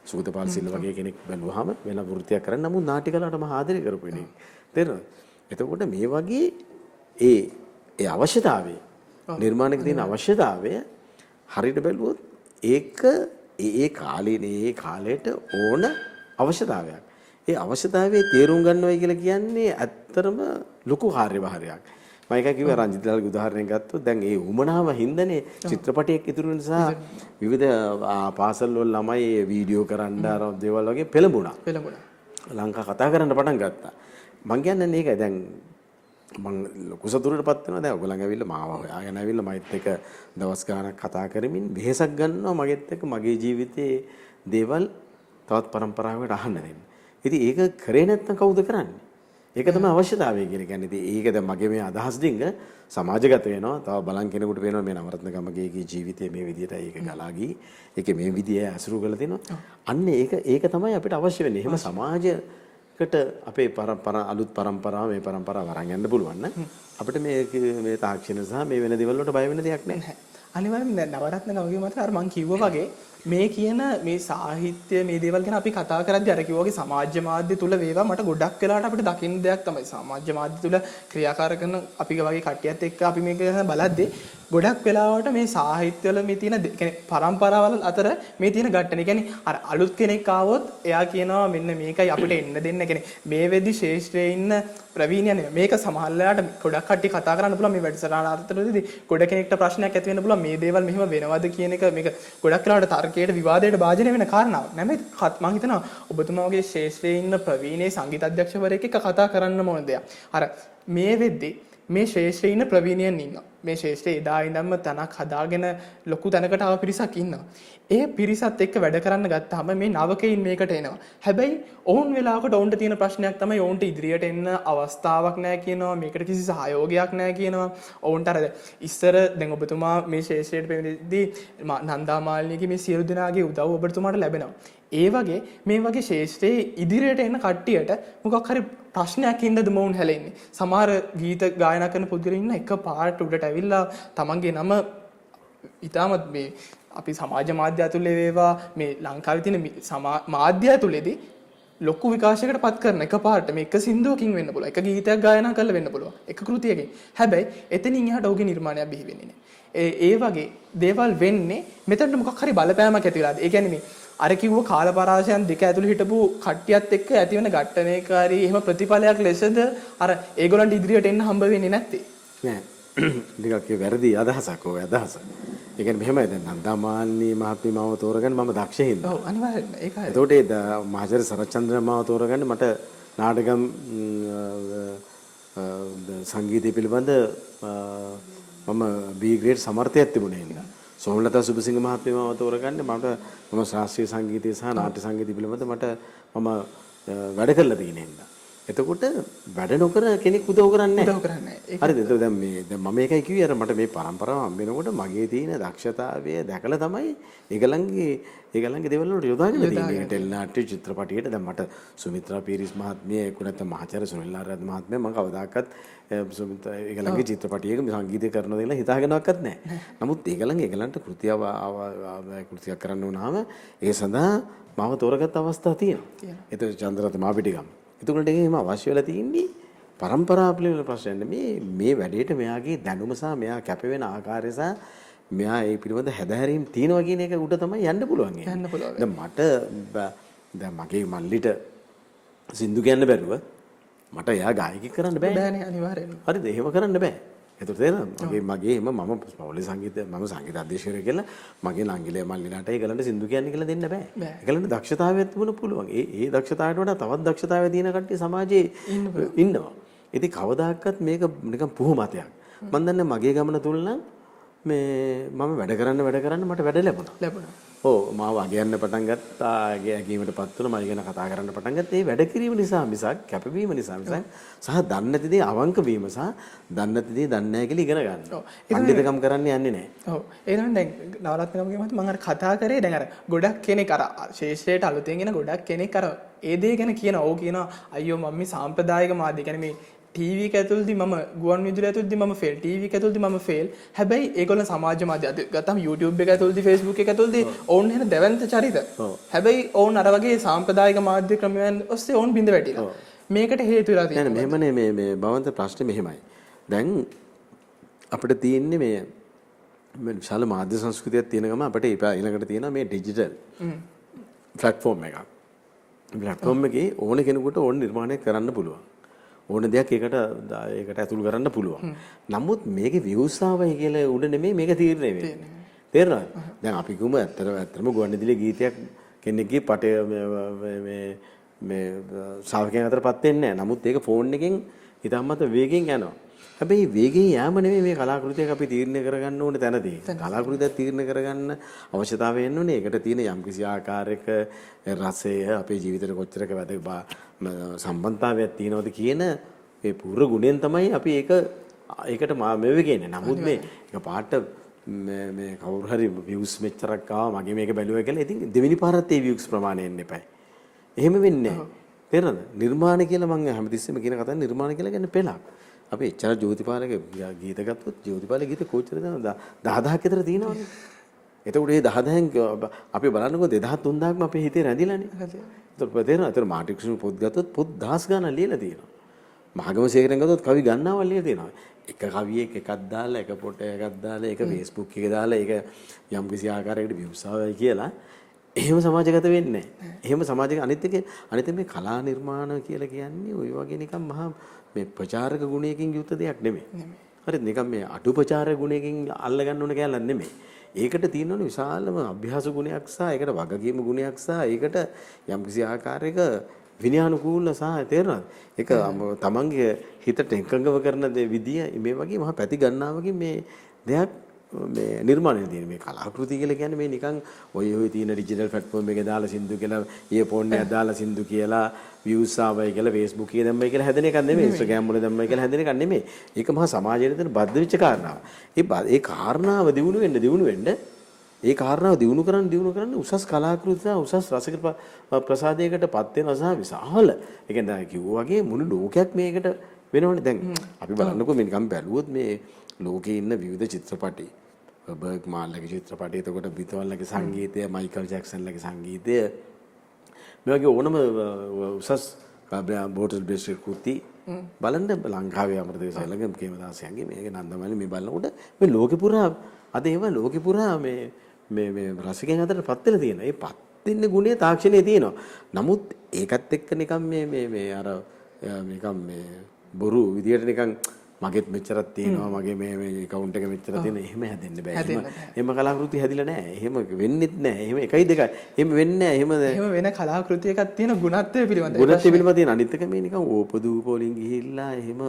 සූතපාල් සිල්ල වගේ කෙනෙක් බැලුවාම වෙන වෘත්තියක් කරන්න නමුත් නාට්‍ය කලාවට මම ආදරය කරපු කෙනෙක්. තේරෙනවද? එතකොට මේ වගේ ඒ අවශ්‍යතාවය නිර්මාණයක තියෙන අවශ්‍යතාවය හරියට බැලුවොත් ඒක ඒ කාලයට ඕන අවශ්‍යතාවයක්. ඒ අවශ්‍යතාවයේ තේරුම් ගන්නවයි කියලා කියන්නේ ඇත්තටම ලොකු කාර්යභාරයක්. මම එක කිව්වා රංජිත්ලාගේ උදාහරණයක් ගත්තොත් දැන් ඒ උමනාව හින්දානේ චිත්‍රපටයක් ඉතුරු නිසා විවිධ පාසල් වල ළමයි වීඩියෝ කරන්න අර දේවල් වගේ පෙළඹුණා. ලංකා කතා කරන්න පටන් ගත්තා. මං කියන්නේ මේකයි දැන් මං ලොකු සතුටටපත් වෙනවා දැන් ඔයගොල්ලන් ඇවිල්ලා මාව හොයාගෙන ඇවිල්ලා මයිත් එක දවස් ගාණක් කතා කරමින් වෙහෙසක් ගන්නවා මගෙත් එක්ක මගේ ජීවිතයේ දේවල් තවත් පරම්පරාවකට අහන්න දෙන්න. ඉතින් ඒක කරේ නැත්නම් කවුද කරන්නේ? ඒක තමයි අවශ්‍යතාවය කියලා කියන්නේ. ඉතින් ඒක දැන් මගේ මේ අදහස් ඩිංග සමාජගත වෙනවා. තව බලන් කෙනෙකුට පේනවා මේ නවරත්න ගමගේගේ ජීවිතේ මේ විදිහට ඒක ගලා ගිහී. ඒකේ මේ විදිහේ අසුරු කරලා තිනවා. අන්න ඒක තමයි අපිට අවශ්‍ය වෙන්නේ. එහෙම සමාජයකට අපේ අලුත් පරම්පරාව මේ පරම්පරාව වරන් යන්න පුළුවන් නම් අපිට මේ තාක්ෂණ සහ මේ වෙන දේවල් වලට බය වෙන දෙයක් නැහැ. අනිවාර්යෙන්ම නවරත්න ගමගේ මත අර මං කිව්වා වගේ මේ කියන මේ සාහිත්‍ය මේ දේවල් ගැන අපි කතා කරද්දී අර කිව්වා වගේ සමාජ මාධ්‍ය තුල වේවා මට ගොඩක් වෙලාවට අපිට දකින්න දෙයක් තමයි සමාජ මාධ්‍ය තුල ක්‍රියාකාර කරන අපි වගේ කට්ටියත් එක්ක අපි මේක බලද්දී ගොඩක් වෙලාවට මේ සාහිත්‍ය වල මේ තියෙන කියන්නේ පරම්පරාවල අතර මේ තියෙන ගැටන. ඒ කියන්නේ අර අලුත් කෙනෙක් ආවොත් එයා කියනවා මෙන්න මේකයි අපිට එන්න දෙන්න. කියන්නේ මේ වෙද්දි ශේෂ්ත්‍රයේ ඉන්න ප්‍රවීණයන් මේක සමහරලාට ගොඩක් කට්ටිය කතා කරන්න පුළුවන් මේ වැඩසටහන අතරතුරදී ගොඩ කෙනෙක්ට ප්‍රශ්නයක් ඇති වෙන්න පුළුවන් මේ දේවල් මෙහෙම වෙනවද කියන එක මේක ගොඩක් වෙලාවට තර්කයට විවාදයට භාජනය වෙන කාරණාවක්. නැමෙයි මම හිතනවා ඔබතුමා වගේ ශේෂ්ත්‍රයේ ඉන්න ප්‍රවීණේ සංගීත අධ්‍යක්ෂවරයෙක් එක්ක කතා කරන්න ඕන දෙයක්. අර මේ වෙද්දි මේ ශේෂ්ත්‍රයේ ඉන්න ප්‍රවීණයන් ඉන්නවා. මේ ශේෂ්ත්‍රයේ එදා ඉඳන්ම තනක් හදාගෙන ලොකු තැනකට ආව පිරිසක් ඉන්නවා. ඒ පිරිසත් එක්ක වැඩ කරන්න ගත්තාම මේ නවකයින් මේකට එනවා. හැබැයි ඔවුන් වෙලාවකට ඔවුන්ට තියෙන ප්‍රශ්නයක් තමයි ඔවුන්ට ඉදිරියට එන්න අවස්ථාවක් නැහැ කියනවා. මේකට කිසි සහයෝගයක් නැහැ කියනවා. ඔවුන්ට අර ඉස්සර දැන් ඔබතුමා මේ ශේෂ්ත්‍රයට පෙළෙද්දී නන්දා මාලිනීගේ මේ සියලු දෙනාගේ උදව් ඔබතුමාට ලැබෙනවා. ඒ වගේ මේ වගේ ශේෂ්ත්‍රයේ ඉදිරියට එන කට්ටියට මොකක් හරි ප්‍රශ්නයක් හින්දාද මොවුන් හැලෙන්නේ. සමහර ගීත ගායනා කරන පුද්ගලයන් ඉන්න එක පාට උඩට ඇවිල්ලා තමන්ගේ නම ඊටමත් මේ අපි සමාජ මාධ්‍ය ඇතුලේ වේවා මේ ලංකාවේ තියෙන මාධ්‍ය ඇතුලේදී ලොකු විකාශයකට පත් කරන එකපාරට මේ එක සින්දුවකින් වෙන්න පුළුවන්. එක ගීතයක් ගායනා කරලා වෙන්න පුළුවන්. එක කෘතියකින්. හැබැයි එතනින් එහාට ඔහුගේ නිර්මාණයක් බිහි වෙන්නේ නැහැ. ඒ වගේ දේවල් වෙන්නේ මෙතනට මොකක් හරි බලපෑමක් ඇති වෙලාද. ඒ කියන්නේ මේ අර කිව්ව කාලපරාසයන් දෙක ඇතුළේ හිටපු කට්ටියත් එක්ක ඇති වෙන ගැටණේකාරී එහෙම ප්‍රතිඵලයක් ලෙසද අර ඒගොල්ලන්ට ඉදිරියට එන්න හම්බ වෙන්නේ නැත්තේ. නෑ. ටිකක් වැරදි අදහසක් ඔය අදහස. ඒ කියන්නේ මෙහෙමයි දැන් නන්දාමාලනී මහත්මිය මාව තෝරගන්න මම දක්ෂ හින්දා. ඔව් අනිවාර්යයෙන් ඒකයි. එතකොට ඒ මහාචාර්ය සරච්චන්ද්‍ර මාව තෝරගන්න මට නාටකම් සංගීතය පිළිබඳ මම B grade සමර්ථයක් තිබුණේ නේද. සෝමලතා සුබසිංහ මහත්මිය මාව තෝරගන්න මම ශාස්ත්‍රීය සංගීතය සහ නාට්‍ය සංගීතය පිළිබඳ මම වැඩ කරලා තියෙන හින්දා. එතකොට වැඩ නොකර කෙනෙක් උදව් කරන්නේ උදව් කරන්නේ නැහැ. හරිද? එතකොට දැන් මම ඒකයි කිව්වේ අර මට මේ පරම්පරාව හම්බ වෙනකොට මගේ තියෙන දක්ෂතාවය දැකලා තමයි ඒගොල්ලන්ගේ දේවල් වලට යොදාගෙන තියෙන්නේ. ඒ ටෙලිනාට්‍ය චිත්‍රපටියට දැන් මට සුමිත්‍රා පීරිස් මහත්මිය එක්ක නැත්නම් මහාචාර්ය සුනිල් ආරාධ මහත්මයා මම කවදාකවත් සුමිත්‍රා ඒගොල්ලන්ගේ චිත්‍රපටියක සංගීතය කරනවා කියලා හිතාගෙනවත් නැහැ. නමුත් ඒගොල්ලන්ට කෘතියක් කරන්න වුණාම ඒ සඳහා මාව තෝරගත්ත අවස්ථා තියෙනවා. ඒතර චන්ද්‍රරත්න මාපිටිගම. එතකොට එහෙම අවශ්‍ය වෙලා තියෙන්නේ පරම්පරා පිළිවෙල ප්‍රශ්න නෙමේ මේ වැඩේට මෙයාගේ දැනුම සහ මෙයා කැප වෙන ආකාරය සහ මෙයා ඒ පිළිබඳ හැදහැරීම් තියෙනවා කියන එක උඩ තමයි යන්න පුළුවන්. යන්න පුළුවන්. දැන් මට දැන් මගේ මල්ලිට සින්දු කියන්න බැරුව මට එයා ගායකයෙක් කරන්න බෑ. බෑනේ අනිවාර්යෙන්ම. හරිද? එහෙම කරන්න බෑ. ඒතර තේරෙනවද? මගේ මම පෞලි සංගීත අධ්‍යක්ෂකයෙක් කියලා මගේ නංගිලේ මල්ලිලාට ඒගලන්ට සින්දු කියන්න කියලා දෙන්න බෑ. ඒගලන්ට දක්ෂතාවයක් තිබුණ පුළුවන්. ඒ දක්ෂතාවයට වඩා තවත් දක්ෂතාවය තියෙන කට්ටිය සමාජයේ ඉන්නවා. ඉතින් කවදාකවත් මේක නිකන් පුහු මතයක්. මම දන්නේ මගේ ගමන තුල නම් මම වැඩ කරන්න මට වැඩ ලැබුණා. ඔව් මාව අගයන්න පටන් ගත්තා. අගීමටපත් වුණා. මම ගැන කතා කරන්න පටන් ගත්තා. ඒ වැඩ කිරීම නිසා මිසක් කැපවීම නිසා මිසක් සහ දන්නේ නැති දේ අවංක වීම සහ දන්නේ නැති දේ දන්නේ නැහැ කියලා ඉගෙන ගන්න. පඬිතුකම් කරන්න යන්නේ නැහැ. ඔව්. ඒ තමයි දැන් නවරත්නකමගේ මත මම අර කතා කරේ දැන් අර ගොඩක් කෙනෙක් අර ශේෂ්ත්‍රයට අලුතෙන් එන ගොඩක් කෙනෙක් අර ඒ දේ ගැන කියනවා. ඕ කියනවා අයියෝ මම මේ සාම්ප්‍රදායික මාධ්‍ය කියන්නේ මේ ටීවී එක ඇතුළතදී මම ගුවන් විදුලිය ඇතුළතදී මම ෆේල් ටීවී එක ඇතුළතදී මම ෆේල් හැබැයි ඒගොල්ලෝ සමාජ මාධ්‍ය අද ගත්තම YouTube එක ඇතුළතදී Facebook එක ඇතුළතදී ඕන් වෙන දැවැන්ත චරිත හැබැයි ඕන් අර වගේ සාම්ප්‍රදායික මාධ්‍ය ක්‍රමයන් ඔස්සේ ඕන් බිඳ වැටිලා මේකට හේතු වෙලා තියෙනවා නෑ මෙහෙමනේ මේ භවන්ත ප්‍රශ්නේ මෙහෙමයි දැන් අපිට තියෙන්නේ මේ විශාල මාධ්‍ය සංස්කෘතියක් තියෙන ගම අපිට ඊළඟට තියෙනවා මේ ඩිජිටල් ප්ලැට්ෆෝම් එකක් ප්ලැට්ෆෝම් එකේ ඕන කෙනෙකුට ඕන නිර්මාණයක් කරන්න පුළුවන් ඕන දෙයක් ඒකට ඇතුල් කරන්න පුළුවන්. නමුත් මේකේ views ආවයි කියලා උඩ නෙමෙයි මේක තීරණය වෙන්නේ. තේරෙනවද? දැන් අපි ගමු ඇත්තටම ගුවන්විදුලියේ ගීතයක් කෙනෙක්ගේ පටය මේ ශ්‍රාවකයන් අතරපත් වෙන්නේ නැහැ. නමුත් ඒක ෆෝන් එකෙන් හිතම්මත වේගෙන් යනවා. හැබැයි වේගෙන් යාම නෙමෙයි මේ කලාකෘතියක් අපි තීරණය කරගන්න ඕනේ තැනදී. කලාකෘතියක් තීරණය කරගන්න අවශ්‍යතාවය එන්න ඕනේ. ඒකට තියෙන යම්කිසි ආකාරයක රසය අපේ ජීවිතේට කොච්චරක සම්බන්ධතාවයක් තියෙනවද කියන මේ පූර්ව ගුණයෙන් තමයි අපි ඒකට මෙවෙ කියන්නේ. නමුත් මේ එක පාට මේ කවුරු හරි views මෙච්චරක් ආවා මගේ මේක බැලුවා කියලා ඉතින් දෙවෙනි පාරත් ඒ views ප්‍රමාණය එන්න එපයි. එහෙම වෙන්නේ නැහැ. තේරෙනවද? නිර්මාණ කියලා මම හැමතිස්සෙම කියන කතාව නිර්මාණ කියලා කියන්නේ පෙළක්. අපි එච්චර ජෝතිපාලගේ ගීත ගත්තොත් ජෝතිපාලගේ ගීත කොච්චර දෙනවද 10000ක් විතර තියෙනවනේ. එතකොට මේ 10000න් අපි බලන්නකෝ 2000 3000ක්ම අපේ හිතේ රැඳිලානේ. එතකොට තේරෙනවද? එතන මාටික්ෂන් පොත් ගත්තොත් පොත් 10 ගණන් ලියලා තියෙනවා. මහගම සේකරෙන් ගත්තොත් කවි ගණනාවක් ලියලා තියෙනවා. එක කවියෙක් එකක් දාලා එක පොට එකක් දාලා ඒක Facebook එකේ දාලා ඒක යම් කිසි ආකාරයකට views ආවයි කියලා එහෙම සමාජගත වෙන්නේ නැහැ. එහෙම සමාජයක අනිත් මේ කලා නිර්මාණ කියලා කියන්නේ ওই වගේ නිකන් මහා මේ ප්‍රචාරක ගුණයකින් යුක්ත දෙයක් නෙමෙයි. හරිද? නිකන් මේ අඩු ප්‍රචාරක ගුණයකින් අල්ල ගන්න ඕන කියලා නෙමෙයි. ඒකට තියෙනවනේ විශාලම අභ්‍යාස ගුණයක් සහ ඒකට වගකීම් ගුණයක් සහ ඒකට යම්කිසි ආකාරයක විනයානුකූල සහ තේරෙනවද? ඒක තමන්ගේ හිතට එකඟව කරන විදිය මේ වගේ මහා පැති ගණනාවකින් මේ දෙයක් මේ නිර්මාණය තියෙන මේ කලාකෘති කියලා කියන්නේ මේ නිකන් ඔය තියෙන ඩිජිටල් ප්ලැට්ෆෝම් එකේ දාලා සින්දු කියලා ඊයර්ෆෝන් එකක් දාලා සින්දු කියලා views ආවයි කියලා Facebook එකේ දැම්මයි කියලා හැදෙන එකක් නෙමෙයි Instagram වල දැම්මයි කියලා හැදෙන එකක් නෙමෙයි. ඒක මහා සමාජයේ තියෙන බද්ධ වෙච්ච කාරණාවක්. ඒ කාරණාව දිනු වෙන්න ඒ කාරණාව දිනු කරන්න උසස් කලාකෘති උසස් රසික ප්‍රසාදයකටපත් වෙන සහ විශාල ඒ කියන්නේ කිව්වා වගේ මුළු ලෝකයක් මේකට වෙනවනේ. දැන් අපි බලන්නකෝ මේ නිකන් බැලුවොත් මේ ලෝකේ ඉන්න විවිධ චිත්‍රපටි බර්ග් මාල්ලගේ චිත්‍රපටි එතකොට බිතවල්ලගේ සංගීතය මයිකල් ජැක්සන්ලගේ සංගීතය මේ වගේ ඕනම උසස් බෝටල් බේස්ඩ් කෘති බලන්න ලංකාවේ අමරදේශයලගේ කේමදාසයන්ගේ මේක නන්දමලි මේ බලනකොට මේ ලෝකෙ පුරා අද ඒවා ලෝකෙ පුරා මේ රසිකයන් අතරපත් වෙලා තියෙන. ඒ පත් වෙන්න ගුණය තාක්ෂණයේ තියෙනවා. නමුත් ඒකත් එක්ක නිකන් මේ අර නිකන් මේ බොරු විදියට නිකන් මගෙත් මෙච්චරක් තියෙනවා මගේ මේ account එක මෙච්චර තියෙනවා එහෙම හැදෙන්න බෑ. එහෙම කලාකෘති හැදිලා නැහැ. එහෙම වෙන්නෙත් නැහැ. එහෙම එකයි දෙකයි. එහෙම වෙන්නේ නැහැ. එහෙම වෙන කලාකෘතියකක් තියෙන ගුණත්වය පිළිබඳව. ගුණත්වය පිළිබඳව තියෙන අනිත් එක මේ නිකන් ඕපදූප වලින් ගිහිල්ලා එහෙම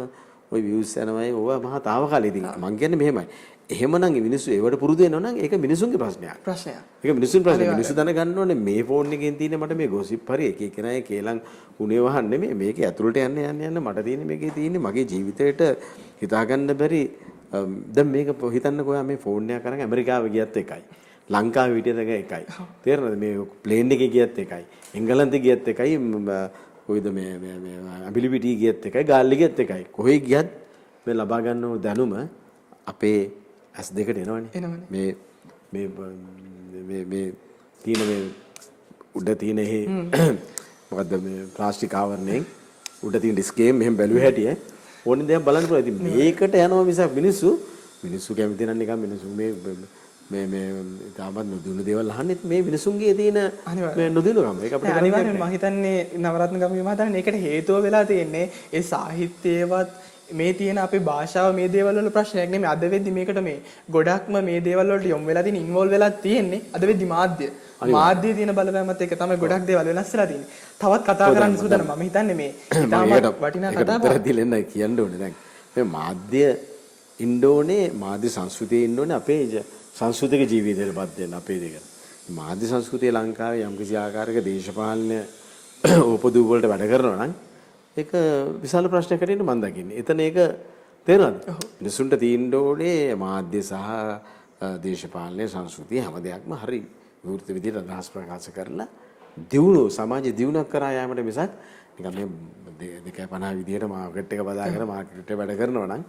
ওই views යනවායි ඕවා මහා తాවකාලික ඉතින් මං කියන්නේ මෙහෙමයි. එහෙමනම් මිනිස්සු ඒවට පුරුදු වෙනවා නම් ඒක මිනිසුන්ගේ ප්‍රශ්නයක්. ඒක මිනිසුන් ප්‍රශ්නයක්. මිනිස්සු දැනගන්න ඕනේ මේ ෆෝන් එකෙන් තියෙන මට මේ ගොසිප් හරි එක එකනායේ කේලම් උනේ වහන්න නෙමෙයි. මේකේ ඇතුළට යන්න මට තියෙන මේකේ තියෙන්නේ මගේ ජීවිතේට හිතාගන්න බැරි දැන් මේක හිතන්නකෝ මේ ෆෝන් එක අරන් ඇමරිකාව ගියත් එකයි. ලංකාවේ හිටියද එකයි. තේරෙනවද මේ ප්ලේන් එකේ ගියත් එකයි. එංගලන්තේ ගියත් එකයි. කොයිද මේ අබිලිපිටි ගියත් එකයි. ගාල්ලි ගියත් එකයි. කොහේ ගියත් මේ ලබා ගන්න දැනුම අපේ ඇස් දෙකට එනවනේ. මේ තියෙන මේ උඩ තියෙන මේ මොකද්ද මේ ප්ලාස්ටික් ආවරණයෙන් උඩ තියෙන ඩිස්කේම් මෙහෙම බැලුවේ හැටි ඕනේ දෙයක් බලන්න පුළුවන්. ඉතින් මේකට යනවා මිසක් මිනිස්සු කැමති නම් නිකන් මිනිස්සු මේ තාමත් නොදුණු දේවල් අහන්නෙත් මේ මිනිසුන්ගේ තියෙන මේ නොදුණුකම. ඒක අපිට අනිවාර්යෙන්ම මම හිතන්නේ නවරත්න ගමගේ මහතානේ ඒකට හේතුව වෙලා තියෙන්නේ ඒ සාහිත්‍යයවත් මේ තියෙන අපේ භාෂාව මේ දේවල් වල ප්‍රශ්නයක් නෙමෙයි. අද වෙද්දි මේකට මේ ගොඩක්ම මේ දේවල් වලට යොමු වෙලා තියෙන ඉන්වෝල්ව් වෙලා තියෙන්නේ අද වෙද්දි මාධ්‍යයේ තියෙන බලපෑමත් එක්ක තමයි ගොඩක් දේවල් වෙනස් වෙලා තියෙන්නේ. තවත් කතා කරන්න සූදානම්. මම හිතන්නේ මේ ඉතාමත් වටිනා කතාවක්. ඒක පැහැදිලිෙන්න කියන්න ඕනේ දැන්. මේ මාධ්‍ය ඉන්න ඕනේ මාධ්‍ය සංස්කෘතියේ ඉන්න ඕනේ අපේ සංස්කෘතික ජීවිතයටපත් වෙන්න අපේ දෙක. මාධ්‍ය සංස්කෘතිය ලංකාවේ යම්කිසි ආකාරයක දේශපාලන උපදූප වලට වැඩ කරනවා නම් ඒක විශාල ප්‍රශ්නයක් හැටියට මම දකින්නේ. එතන ඒක තේරෙනවද? මිනිසුන්ට තියෙන්න ඕනේ මාධ්‍ය සහ දේශපාලන සංස්කෘතිය හැම දෙයක්ම හරි විවෘත විදිහට අදහස් ප්‍රකාශ කරලා දියුණුව සමාජ දියුණුවක් කරා යාමට මිසක් නිකන් මේ 250 විදිහට මාකට් එක බදාගෙන මාකට් එක වැඩ කරනවා නම්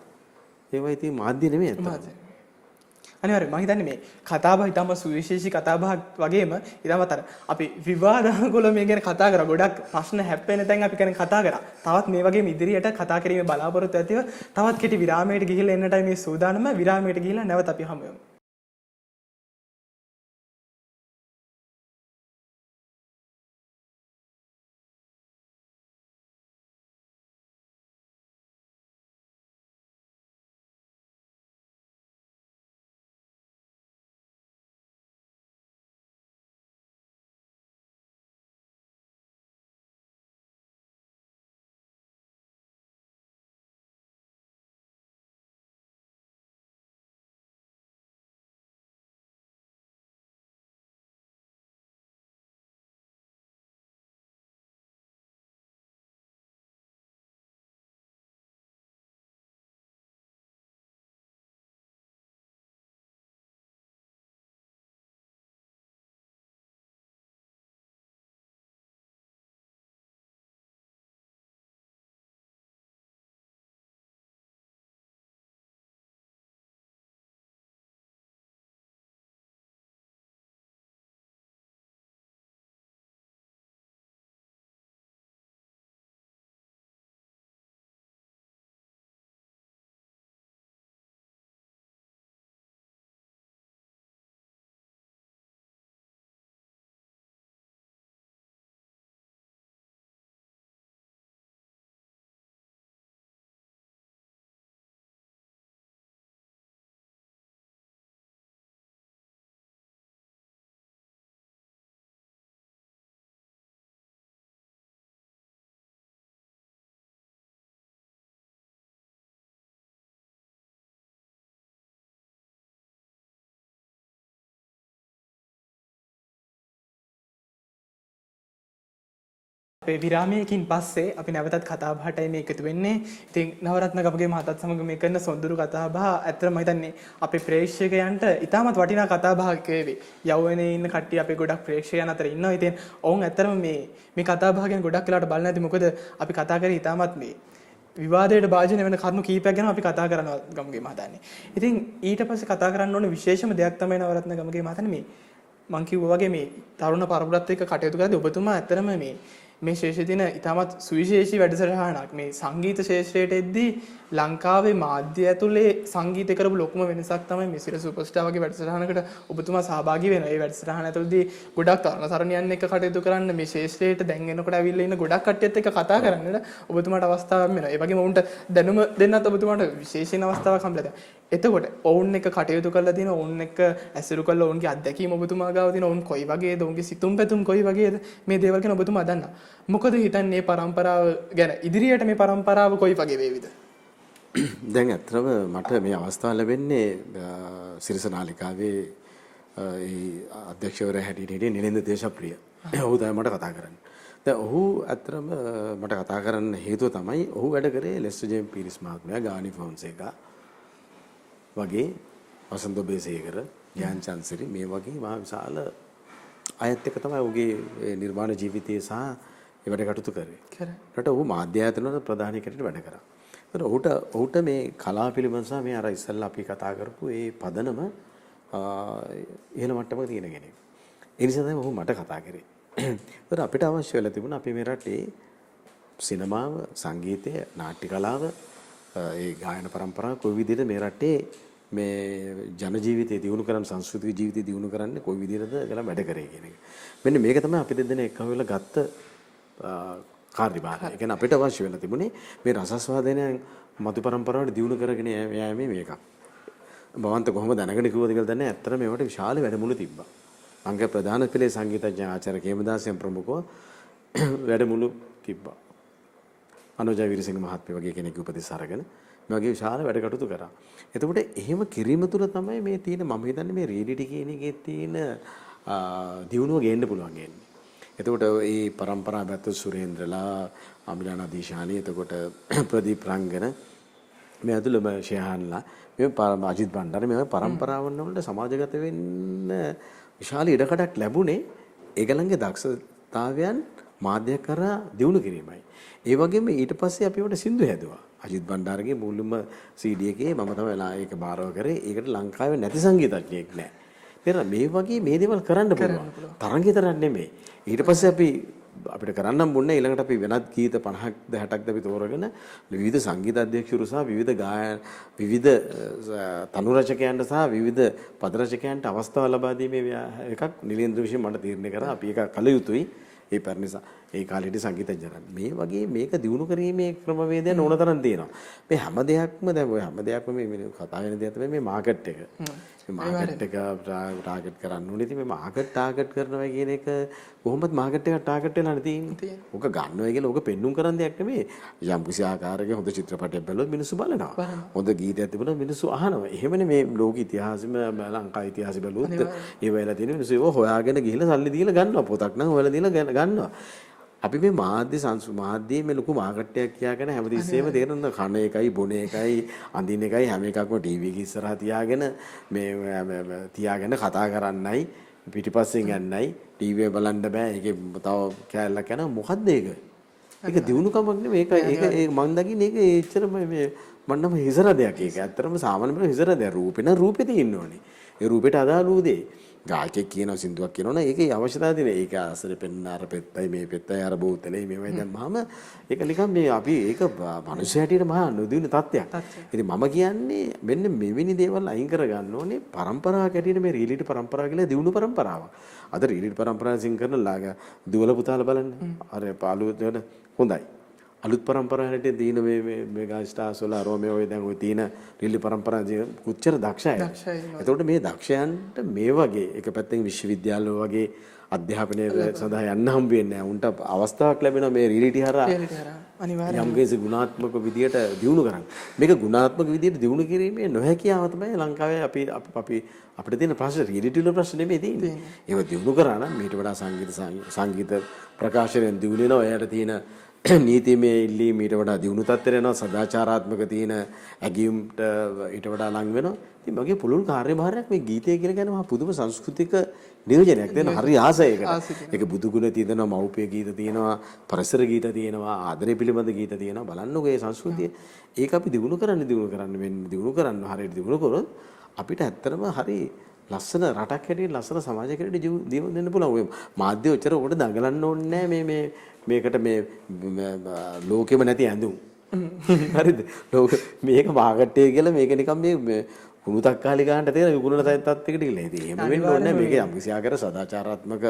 ඒවා ඉතින් මාධ්‍ය නෙමෙයි අතන. අනිවාර්යයෙන් මම හිතන්නේ මේ කතාබහ ඊටම සුවිශේෂී කතාබහක් වගේම ඊටමත් අර අපි විවාදාංගවල මේ ගැන කතා කරා ගොඩක් ප්‍රශ්න හැප්පෙන තැන් අපි ගැන කතා කරා. තවත් මේ වගේම ඉදිරියට කතා කිරීමේ බලාපොරොත්තු ඇතිව තවත් කෙටි විරාමයකට ගිහිල්ලා එන්නටයි මේ සූදානම. විරාමයකට ගිහිල්ලා නැවත අපි හමු වෙමු. අපේ විරාමයකින් පස්සේ අපි නැවතත් කතා බහටයි මේ එකතු වෙන්නේ. ඉතින් නවරත්න ගමගේ මහතාත් සමග මේ කරන සොඳුරු කතා බහ ඇත්තටම මම හිතන්නේ අපේ ප්‍රේක්ෂකයන්ට ඉතාමත් වටිනා කතා බහක් වේවි. යෞවනයේ ඉන්න කට්ටිය අපේ ගොඩක් ප්‍රේක්ෂකයන් අතර ඉන්නවා. ඉතින් ඔවුන් ඇත්තටම මේ කතා බහ ගැන ගොඩක් වෙලාවට බලන්නේ නැති. මොකද අපි කතා කරේ ඉතාමත් මේ විවාදයට භාජනය වෙන කරුණු කීපයක් ගැන අපි කතා කරනවා ගමගේ මහතානේ. ඉතින් ඊට පස්සේ කතා කරන්න ඕනේ විශේෂම දෙයක් තමයි නවරත්න ගමගේ මහතානේ මේ මං කිව්වා වගේ මේ තරුණ පරපුරත් එක්ක කටයුතු කරද්දී ඔබතුමා ඇත්තටම මේ ශේෂ්ත්‍රයේ තියෙන ඉතාමත් සුවිශේෂී වැඩසටහනක් මේ සංගීත ශේෂ්ත්‍රයට එද්දී ලංකාවේ මාධ්‍ය ඇතුලේ සංගීතය කරපු ලොකුම වෙනසක් තමයි මිසිර සුපර්ස්ටාර් වගේ වැඩසටහනකට ඔබතුමා සහභාගී වෙනවා. ඒ වැඩසටහන ඇතුළේදී ගොඩක් තරුණ තරුණියන් එක්ක කටයුතු කරන්න මේ ශේෂ්ත්‍රයට දැන් එනකොට ඇවිල්ලා ඉන්න ගොඩක් කට්ටියත් එක්ක කතා කරන්නට ඔබතුමාට අවස්ථාවක් වෙනවා. ඒ වගේම ඔවුන්ට දැනුම දෙන්නත් ඔබතුමාට විශේෂයෙන් අවස්ථාවක් හම්බෙලා තියෙනවා. එතකොට ඔවුන් එක්ක කටයුතු කරලා තියෙන ඔවුන් එක්ක ඇසුරු කරලා ඔවුන්ගේ අත්දැකීම් ඔබතුමා ගාව තියෙන ඔවුන් කොයි වගේද ඔවුන්ගේ සිතුම් පැතුම් කොයි වගේද මේ දේවල් ගැන ඔබතුමා දන්නා. මොකද හිතන්නේ මේ પરම්පරාව ගැන ඉදිරියට මේ પરම්පරාව කොයි වගේ වේවිද? දැන් ඇත්තටම මට මේ අවස්ථාව ලැබෙන්නේ සිරිස නාලිකාවේ ඒ අධ්‍යක්ෂවරයා හැටියට හිටිය නිලෙන්ද දේශප්‍රිය. ඔහු තමයි මට කතා කරන්නේ. දැන් ඔහු ඇත්තටම මට කතා කරන්න හේතුව තමයි ඔහු වැඩ කරේ ලෙස්ටර් ජේම්ස් පීරිස් මහත්මයා, ගානි ෆොන්සේකා වගේ, වසන්ත බේසේකර, ග්‍යාන් චන්සිරි මේ වගේ මහා විශාල අයත් එක්ක තමයි ඔහුගේ නිර්මාණ ජීවිතය සහ ඒ වැඩ කටයුතු කරේ. රට ඔහු මාධ්‍ය ආයතන වල ප්‍රධානීකරට වැඩ කරා. ඒතර ඔහුට මේ කලාව පිළිබඳ සහ මේ අර ඉස්සෙල්ලා අපි කතා කරපු ඒ පදනම ඉහළ මට්ටමක තියෙන කෙනෙක්. ඒ නිසා තමයි ඔහු මට කතා කරේ. ඒතර අපිට අවශ්‍ය වෙලා තිබුණා අපි මේ රටේ සිනමාව, සංගීතය, නාට්‍ය කලාව, ඒ ගායන පරම්පරාව කොයි විදිහට මේ රටේ මේ ජන ජීවිතය දියුණු කරන්න, සංස්කෘතික ජීවිතය දියුණු කරන්න කොයි විදිහටද කියලා වැඩ කරේ කියන එක. මෙන්න මේක තමයි අපි දෙදෙනා එකම වෙලා ගත්ත කාර්යභාරය. ඒ කියන්නේ අපිට අවශ්‍ය වෙලා තිබුණේ මේ රසස්වාදනයන් මතු පරම්පරාවට දියුණු කරගෙන යෑමේ මේක. බවන්ත කොහොමද දැනගෙන කිව්වද කියලා දන්නේ. ඇත්තට මේවට විශාල වැඩමුළු තිබ්බා. අංග ප්‍රධාන පෙළේ සංගීතඥ ආචාර්ය කේමදාසයන් ප්‍රමුඛව වැඩමුළු තිබ්බා. අනුජා විරසිංහ මහත්මිය වගේ කෙනෙක් උපදෙස් අරගෙන මේ වගේ විශාල වැඩ කටයුතු කරා. එතකොට එහෙම කිරීම තුළ තමයි මේ තියෙන මම හිතන්නේ මේ රියැලිටි කියන එකේ තියෙන දියුණුව ගේන්න පුළුවන් වෙන්නේ. එතකොට මේ પરම්පරාව පැත්ත සුරේන්ද්‍රලා, අමිලානා දීශානි, එතකොට ප්‍රදීප් රංගන, මේ ඇතුළම ෂෙහාන්ලා, මේ අජිත් බණ්ඩාර, මේ પરම්පරාවන් වලට සමාජගත වෙන්න විශාල ඉඩකඩක් ලැබුණේ ඒගලන්ගේ දක්ෂතාවයන් මාධ්‍ය කරා දියුණු කිරීමයි. ඒ වගේම ඊට පස්සේ අපි උඩ සින්දු හැදුවා. අජිත් බණ්ඩාරගේ මුලින්ම CD එකේ මම තමයි ඒක බාරව කරේ. ඒකට ලංකාවේ නැති සංගීතඥයෙක් නැහැ. මේ වගේ මේ දේවල් කරන්න පුළුවන්. තරංගිතරක් නෙමෙයි. ඊට පස්සේ අපිට කරන්නම් බොන්නේ ඊළඟට අපි වෙනත් ගීත 50ක්ද 60ක්ද අපි තෝරගෙන විවිධ සංගීත අධ්‍යක්ෂකවරු සහ විවිධ තනු රචකයන්ට සහ විවිධ පද රචකයන්ට අවස්ථාව ලබා දීමේ එකක් නිලේන්ද්‍ර විසින් මට තීරණය කරා. අපි ඒක කළ යුතුයි. ඒ පරිණිසා ඒ කාලේදී සංගීතඥයන් මේ වගේ මේක දිනු කිරීමේ ක්‍රමවේදයන් ඕන තරම් තියෙනවා. මේ හැම දෙයක්ම දැන් ඔය හැම දෙයක්ම මේ කතා වෙන දේ තමයි මේ මාකට් එක. මේ මාකට් එක ටාගට් කරන්න ඕනේ. ඉතින් මේ මාකට් ටාගට් කරනවා කියන එක කොහොමද මාකට් එක ටාගට් වෙලා තියෙන්නේ? ඔක ගන්නවා කියලා ඔක පෙන්눔 කරන දෙයක් නෙමෙයි. යම් කිසි ආකාරයක හොඳ චිත්‍රපටයක් බැලුවොත් මිනිස්සු බලනවා. හොඳ ගීතයක් තිබුණොත් මිනිස්සු අහනවා. එහෙමනේ මේ ලෝක ඉතිහාසෙම ලංකා ඉතිහාසෙ බැලුවොත් ඒ වෙලාව තියෙන මිනිස්සු ඒව හොයාගෙන ගිහිල්ලා සල්ලි දීලා ගන්නවා. පොතක් නම් හොයලා දීලා ගන්නවා. අපි මේ මාධ්‍යයේ මේ ලොකු මාකට් එකක් කියාගෙන හැමතිස්සෙම තේරෙන කන එකයි බොන එකයි අඳින එකයි හැම එකක්ම ටීවී එක ඉස්සරහා තියාගෙන කතා කරන්නයි පිටිපස්සෙන් යන්නයි ටීවී බලන්න බෑ. ඒකේ තව කැලලක් යනවා. මොකද්ද ඒක? ඒක දිනුකමක් නෙමෙයි. ඒක මම දකින්නේ ඒක එච්චරම මේ මන්නම හිසරදයක්. ඒක ඇත්තටම සාමාන්‍ය බල හිසරදයක්. රූපේ රූපේ තියෙන්න ඕනේ. ඒ රූපෙට අදාළ වූ දේ. ගායකයෙක් කියන සින්දුවක් කියනවනේ ඒකේ අවශ්‍යතාවය තියෙන. ඒක අසර පෙන්න අර පෙත්තයි මේ පෙත්තයි අර බෝතලේ මේවයි දැම්මම ඒක නිකන් මේ අපි ඒක මිනිස්සු හැටියට මහා නොදියුණු තත්ත්වයක්. ඉතින් මම කියන්නේ මෙන්න මෙවැනි දේවල් අයින් කරගන්න ඕනේ. පරම්පරාවක් හැටියට මේ රීලිටි පරම්පරාව කියලා දියුණු පරම්පරාවක්. අද රීලිටි පරම්පරාව සිං කරන දුවල පුතාලා බලන්න. අර පාළුවට හොඳයි. අලුත් පරම්පරාවට තියෙන මේ මෙගා ස්ටාර්ස් වල රෝමියෝ ඔය දැන් ඔය තියෙන රිලි පරම්පරාව කොච්චර දක්ෂයි. එතකොට මේ දක්ෂයන්ට මේ වගේ එක පැත්තෙන් විශ්වවිද්‍යාල වගේ අධ්‍යාපනයේ සඳහා යන්න හම්බ වෙන්නේ නැහැ. උන්ට අවස්ථාවක් ලැබෙනවා මේ රියැලිටි හරහා අනිවාර්යයෙන් යම් කිසි ගුණාත්මක විදියට දියුණු කරන්න. මේක ගුණාත්මක විදියට දියුණු කිරීමේ නොහැකියාව තමයි ලංකාවේ අපිට තියෙන ප්‍රශ්න. රියැලිටි වල ප්‍රශ්න නෙමෙයි තියෙන්නේ. ඒව දියුණු කරා නම් මීට වඩා සංගීත ප්‍රකාශනයෙන් දියුණු වෙනවා. එයාට තියෙන නීතිමය ඉල්ලීම් ඊට වඩා දියුණු තත්ත්වයට එනවා. සදාචාරාත්මක තියෙන ඇගීම්ට ඊට වඩා ලං වෙනවා. ඉතින් මගේ පුළුල් කාර්යභාරයක් මේ ගීතය කියලා කියන්නේ මහා පුදුම සංස්කෘතික නියෝජනයක් දෙන හරි ආසයකට. ඒක බුදු ගුණ තියෙනවා, මෞපිය ගීත තියෙනවා, පරිසර ගීත තියෙනවා, ආදරය පිළිබඳ ගීත තියෙනවා. බලන්නකෝ මේ සංස්කෘතිය. ඒක අපි දියුණු කරන්න හරියට දියුණු කරොත් අපිට ඇත්තටම හරි ලස්සන රටක් හැටියට ලස්සන සමාජයක් හැටියට ජීවත් වෙන්න පුළුවන්. ඔය මාධ්‍ය උච්චර උඩ දඟලන්න ඕනේ නැහැ මේකට මේ ලෝකෙම නැති ඇඳුම්. හරිද? මේක මාකට් එක කියලා මේක නිකන් මේ කුණු තක්කාලි ගන්නට තියෙන විකුණන තත්ත්වයකට ගිහලා. ඉතින් එහෙම වෙන්න ඕනේ නැහැ. මේක යම්කිසි ආකාර සදාචාරාත්මක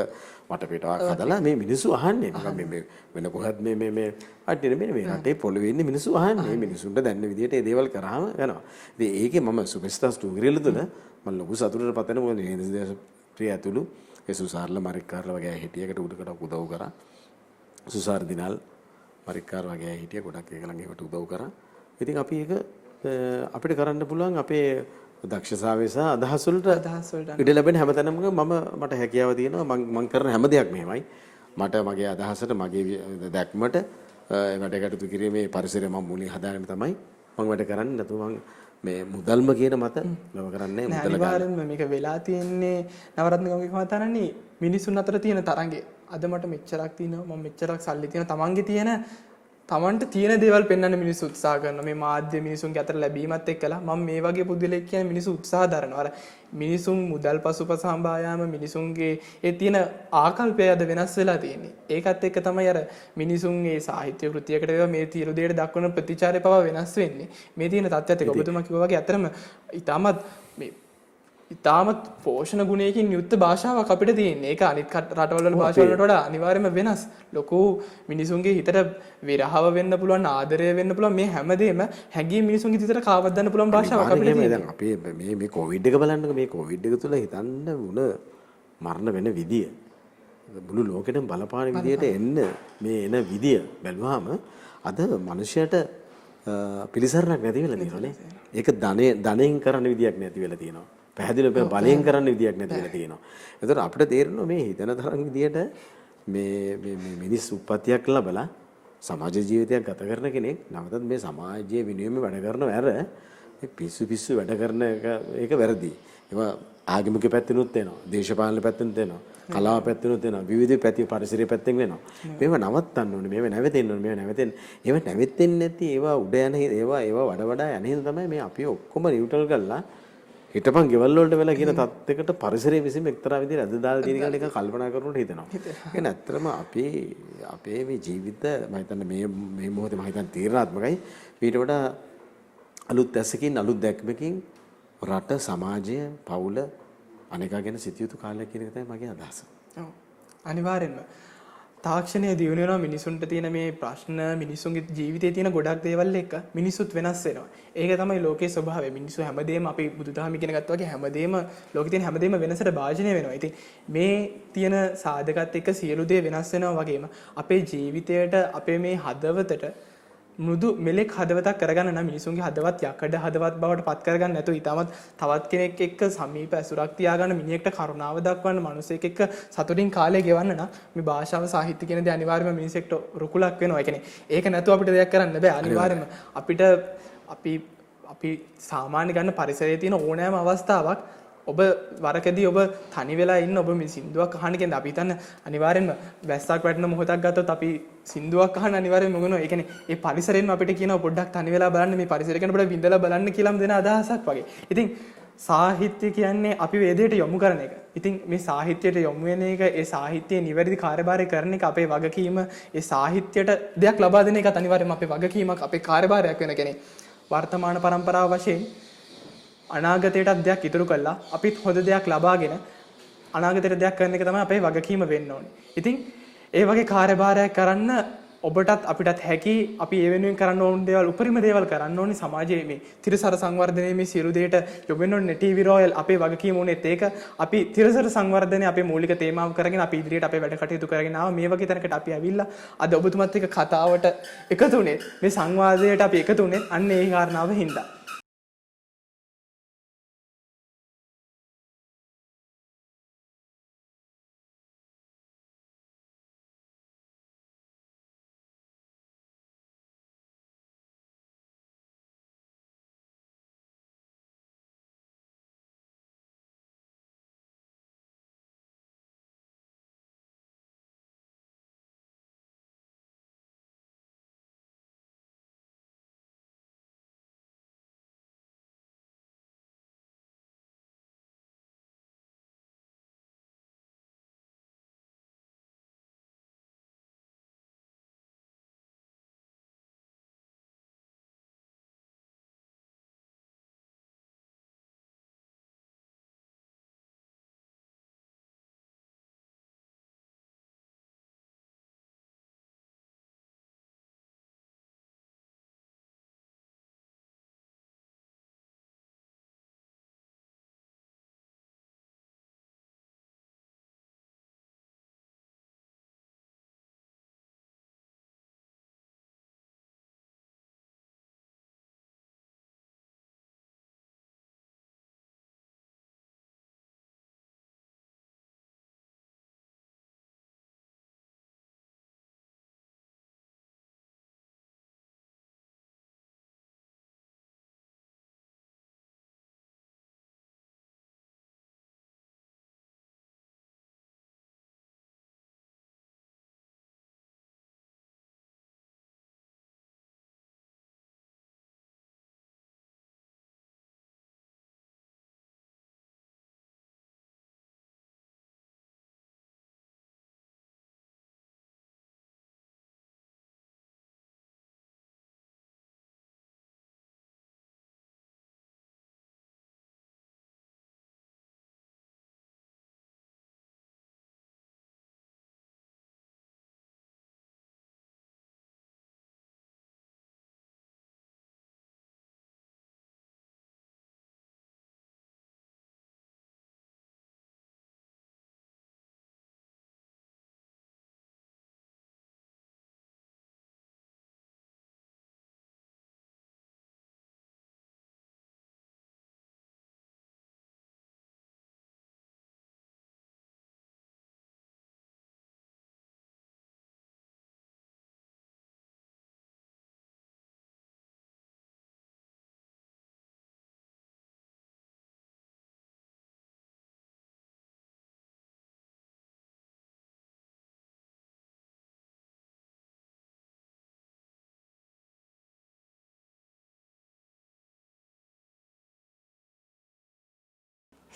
වටපිටාවක් හදලා මේ මිනිස්සු අහන්නේ. නිකන් මේ වෙන කොහෙත් මේ අට්ටින මේ රටේ පොළවේ ඉන්නේ මිනිස්සු අහන්නේ. මිනිස්සුන්ට දැනෙන විදිහට මේ දේවල් කරාම යනවා. ඉතින් ඒකේ මම සුපර්ස්ටාර්ස් ටූග්‍රියල තුන මම ලොකු සතුටට පතන මොකද නේද ප්‍රිය ඇතුළු ඒ සුසාර්ලා මරික්කාර්ලා වගේ හිටියකට උඩකට උදව් කරා. සුසාර් දිනල් මරික්කාර් වගේ හිටිය ගොඩක් ඒක ළඟ ඒකට උදව් කරා. ඉතින් අපි ඒක අපිට කරන්න පුළුවන් අපේ දක්ෂතාවය සහ අදහස් වලට අදහස් වලට ඉඩ ලැබෙන හැමතැනම මට හැකියාව තියෙනවා මම කරන හැම දෙයක් මෙහෙමයි මට මගේ අදහසට මගේ දැක්මට වැඩ කටයුතු කිරීමේ පරිසරය මම මුලින් හදාගෙන තමයි මම වැඩ කරන්නේ නැතු මම මේ මුදල්ම කියන මත ලව කරන්නේ මුදල ගන්න. අනිවාර්යෙන්ම මේක වෙලා තියෙන්නේ නවරත්න ගමගේ මහතානනේ මිනිසුන් අතර තියෙන තරංගේ. අද මට මෙච්චරක් තියෙනවා මම මෙච්චරක් සල්ලි තියෙනවා තමන්ගේ තියෙන තමන්ට තියෙන දේවල් පෙන්වන්න මිනිස්සු උත්සාහ කරනවා. මේ මාධ්‍ය මිනිසුන්ගේ අතර ලැබීමත් එක්කලා මම මේ වගේ පුදුලෙක් කියන මිනිස්සු උත්සාහ දරනවා. අර මිනිසුන් මුදල් පසුපස හඹා යාම මිනිසුන්ගේ ඒ තියෙන ආකල්පය අද වෙනස් වෙලා තියෙන්නේ. ඒකත් එක්ක තමයි අර මිනිසුන්ගේ සාහිත්‍ය කෘතියකට වේවා මේ තීරු දෙයට දක්වන ප්‍රතිචාරය පවා වෙනස් වෙන්නේ. මේ තියෙන තත්ත්වයත් එක්ක ඔබතුමා කිව්වා වගේ අතරම ඊටමත් මේ ඉතාමත් පෝෂණ ගුණයකින් යුක්ත භාෂාවක් අපිට තියෙන්නේ. ඒක අනිත් රටවල් වල භාෂාවල් වලට වඩා අනිවාර්යයෙන්ම වෙනස්. ලොකු මිනිසුන්ගේ හිතට විරහව වෙන්න පුළුවන්, ආදරය වෙන්න පුළුවන් මේ හැමදේම හැංගී මිනිසුන්ගේ හිතට කාවද්දන්න පුළුවන් භාෂාවක් අපිට තියෙනවා. දැන් අපි මේ කොවිඩ් එක බලන්නකො මේ කොවිඩ් එක තුල හිතන්න වුණ මරණ වෙන විදිය. මුළු ලෝකෙටම බලපාන විදියට එන්න මේ එන විදිය බැලුවාම අද මිනිසයාට පිළිසරණක් නැති වෙලා තියෙනවානේ. ඒක ධනෙන් කරන්න විදියක් නැති වෙලා තියෙනවා. පැහැදිලිව බලයෙන් කරන්න විදියක් නැති වෙලා තියෙනවා. ඒතර අපිට තේරෙනවා මේ හිතන තරම් විදියට මේ මිනිස් උප්පත්තියක් ලැබලා සමාජ ජීවිතයක් ගත කරන කෙනෙක් නැවතත් මේ සමාජයේ විනයම වැඩ කරනව ඇර මේ පිස්සු වැඩ කරන එක වැරදි. ඒවා ආගමික පැත්තෙනුත් වෙනවා, දේශපාලන පැත්තෙනුත් වෙනවා, කලාව පැත්තෙනුත් වෙනවා, විවිධ පැති පරිසරය පැත්තෙන් වෙනවා. මේවා නවත්තන්න ඕනේ, මේවා නැවතෙන්න ඕනේ, මේවා නැවතෙන්න. ඒවා නැවතෙන්නේ නැති ඒවා උඩ යන ඒවා වඩා යන හින්දා තමයි මේ අපි ඔක්කොම නියුට්‍රල් කරලා හිටපන් ගෙවල් වලට වෙලා කියන තත්යකට පරිසරයේ විසින් එක්තරා විදිහට අද දාලා තියෙන එක නිකන් කල්පනා කරනකොට හිතෙනවා. ඒ නැත්තරම අපේ මේ ජීවිත මම හිතන්නේ මේ මොහොතේ මම හිතන්නේ තීරණාත්මකයි. ඊට වඩා අලුත් ඇසකින් අලුත් දැක්මකින් රට සමාජය පවුල අනේකා ගැන සිටිය යුතු කාලයක් කියන එක තමයි මගේ අදහස. ඔව්. අනිවාර්යෙන්ම තාක්ෂණය දියුණු වෙනවා මිනිසුන්ට තියෙන මේ ප්‍රශ්න මිනිසුන්ගේ ජීවිතයේ තියෙන ගොඩක් දේවල් එක්ක මිනිසුත් වෙනස් වෙනවා. ඒක තමයි ලෝකයේ ස්වභාවය. මිනිස්සු හැමදේම අපි බුදුදහම ඉගෙන ගත්තා වගේ හැමදේම ලෝකේ තියෙන හැමදේම වෙනසට භාජනය වෙනවා. ඉතින් මේ තියෙන සාධකත් එක්ක සියලු දේ වෙනස් වෙනවා වගේම අපේ ජීවිතයට අපේ මේ හදවතට මෘදු මෙලෙක් හදවතක් කරගන්න නම් මිනිසුන්ගේ හදවත් යකඩ හදවත් බවට පත් කරගන්න නැතුව ඊටමත් තවත් කෙනෙක් එක්ක සමීප ඇසුරක් තියාගන්න මිනිහෙක්ට කරුණාව දක්වන්න මිනිසෙක් එක්ක සතුටින් කාලය ගෙවන්න නම් මේ භාෂාව සාහිත්‍ය කියන දේ අනිවාර්යයෙන්ම මිනිසෙක්ට රුකුලක් වෙනවා. ඒ කියන්නේ ඒක නැතුව අපිට දෙයක් කරන්න බෑ. අනිවාර්යයෙන්ම අපිට අපි සාමාන්‍ය ගන්න පරිසරයේ තියෙන ඕනෑම අවස්ථාවක් ඔබ වරකදී ඔබ තනි වෙලා ඉන්න ඔබ මේ සින්දුවක් අහන්න කියන අපි හිතන්න අනිවාර්යෙන්ම වැස්සක් වැටෙන මොහොතක් ගත්තොත් අපි සින්දුවක් අහන්න අනිවාර්යෙන්ම මොනවා ඒ කියන්නේ ඒ පරිසරයෙන්ම අපිට කියනවා පොඩ්ඩක් තනි වෙලා බලන්න මේ පරිසරය ගැන පොඩ්ඩක් විඳලා බලන්න කියලාම දෙන අදහසක් වගේ. ඉතින් සාහිත්‍ය කියන්නේ අපි වේදයට යොමු කරන එක. ඉතින් මේ සාහිත්‍යයට යොමු වෙන එක ඒ සාහිත්‍යයේ නිවැරදි කාර්යභාරය කරන එක අපේ වගකීම ඒ සාහිත්‍යයට දෙයක් ලබා දෙන එකත් අනිවාර්යෙන්ම අපේ වගකීමක් අපේ කාර්යභාරයක් වෙන කෙනේ. වර්තමාන પરම්පරාව වශයෙන් අනාගතයටත් දෙයක් ඉතුරු කළා අපිත් හොඳ දෙයක් ලබාගෙන අනාගතයට දෙයක් කරන එක තමයි අපේ වගකීම වෙන්න ඕනේ. ඉතින් ඒ වගේ කාර්යභාරයක් කරන්න ඔබටත් අපිටත් හැකි අපි ඒ වෙනුවෙන් කරන්න ඕන දේවල් උපරිම දේවල් කරන්න ඕනේ සමාජයේ මේ තිරසර සංවර්ධනයේ මේ සියලු දෙයට යොමු වෙන්න ටීවී රොයල් අපේ වගකීම උනේත් ඒක අපි තිරසර සංවර්ධනය අපේ මූලික තේමාව කරගෙන අපි ඉදිරියට අපේ වැඩ කටයුතු කරගෙන ආවා මේ වගේ තැනකට අපි ඇවිල්ලා අද ඔබතුමත් එක්ක කතාවට එකතු වුණේ මේ සංවාදයට අපි එකතු වුණේ අන්න ඒ කාරණාව හින්දා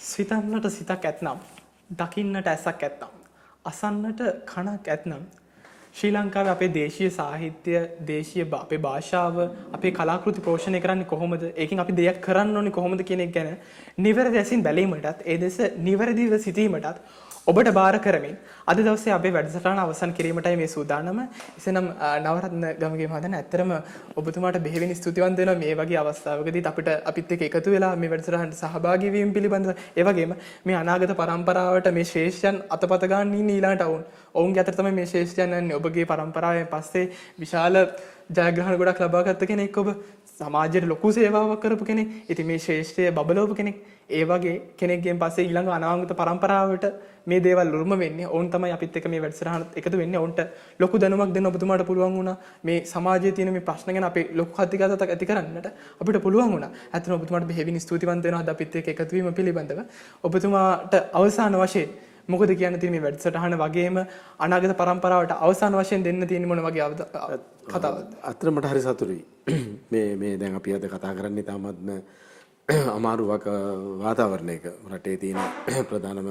සිතන්නට සිතක් ඇත්නම් දකින්නට ඇසක් ඇත්නම් අසන්නට කනක් ඇත්නම් ශ්‍රී ලංකාවේ අපේ දේශීය සාහිත්‍ය දේශීය අපේ භාෂාව අපේ කලාකෘති පෝෂණය කරන්නේ කොහොමද ඒකෙන් අපි දෙයක් කරන්න ඕනේ කොහොමද කියන එක ගැන නිවැරදි ඇසින් බැලීමටත් ඒ දෙස නිවැරදිව සිටීමටත් ඔබට බාර කරමින් අද දවසේ අපේ වැඩසටහන අවසන් කිරීමටයි මේ සූදානම. එසේනම් නවරත්න ගමගේ මහදන ඇත්තරම ඔබතුමාට බෙහෙවින් ස්තුතිවන්ත වෙනවා මේ වගේ අවස්ථාවකදී අපිත් එක්ක එකතු වෙලා මේ වැඩසටහනට සහභාගී වීම පිළිබඳව. ඒ වගේම මේ අනාගත පරම්පරාවට මේ ශ්‍රේෂ්ඨයන් අතපත ගන්න ඉන්නේ ඊළඟට ඔවුන්ගේ අතර තමයි මේ ශ්‍රේෂ්ඨයන් යන්නේ. ඔබගේ පරම්පරාවෙන් පස්සේ විශාල ජයග්‍රහණ ගොඩක් ලබා ගත්ත කෙනෙක් ඔබ. සමාජයට ලොකු සේවාවක් කරපු කෙනෙක්. ඉතින් මේ ශ්‍රේෂ්ඨය බබලවපු කෙනෙක්. ඒ වගේ කෙනෙක්ගෙන් පස්සේ ඊළඟ අනාගත පරම්පරාවට මේ දේවල් උරුම වෙන්නේ. ඔවුන් තමයි අපිත් එක්ක මේ වැඩසටහනත් එකතු වෙන්නේ. ඔවුන්ට ලොකු දැනුමක් දෙන්න ඔබතුමාට පුළුවන් වුණා. මේ සමාජයේ තියෙන මේ ප්‍රශ්න ගැන අපේ ලොකු කතිකාවතක් ඇති කරන්නට අපිට පුළුවන් වුණා. ඇත්තටම ඔබතුමාට බෙහෙවින් ස්තුතිවන්ත වෙනවා අද අපිත් එක්ක එකතු වීම පිළිබඳව. ඔබතුමාට අවසාන වශයෙන් මොකද කියන්න තියෙන්නේ මේ වැඩසටහන වගේම අනාගත පරම්පරාවට අවසාන වශයෙන් දෙන්න තියෙන්නේ මොන වගේ කතාවක්ද? අතන මට හරි සතුටුයි. මේ දැන් අපි අද කතා කරන්නේ තාමත්ම අමාරු වාතාවරණයක රටේ තියෙන ප්‍රධානම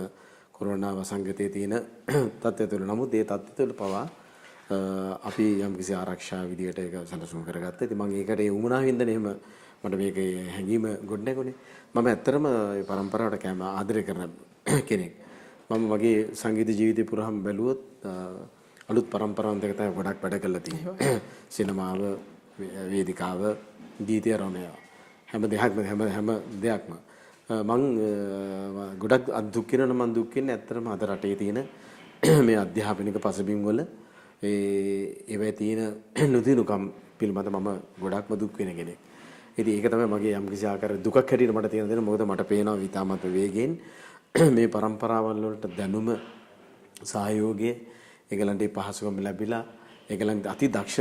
කොරෝනා වසංගතයේ තියෙන තත්ත්වය තුළ. නමුත් ඒ තත්ත්වය තුළ පවා අපි යම්කිසි ආරක්ෂා විදියට ඒක සැලසුම් කරගත්තා. ඉතින් මම ඒකට ඒ උමනාවෙන්ද එහෙම මට මේකේ හැඟීම ගොඩනැගුණේ. මම ඇත්තටම මේ පරම්පරාවට කැම ආදරය කරන කෙනෙක්. මම මගේ සංගීත ජීවිතය පුරාම බැලුවොත් අලුත් පරම්පරාවන් දෙක තමයි ගොඩක් වැඩ කරලා තියෙන්නේ. සිනමාව, වේදිකාව, ගීතය රමය හැම දෙයක්ම මං ගොඩක් දුක් වෙනවා. මං දුක් වෙන්නේ ඇත්තටම අද රටේ තියෙන මේ අධ්‍යාපනික පසුබිම් වල ඒවැය තියෙන නුදිනුකම් පිළිබඳ මම ගොඩක්ම දුක් වෙන කෙනෙක්. ඉතින් ඒක තමයි මගේ යම්කිසි ආකාර දුකක් හැටියට මට තියෙන දේ. මොකද මට පේනවා විතාමත් වේගෙන් මේ පරම්පරාවල් වලට දැනුම සහයෝගය ඒගලන්ට පහසුකම් ලැබිලා ඒගලන්ට අති දක්ෂ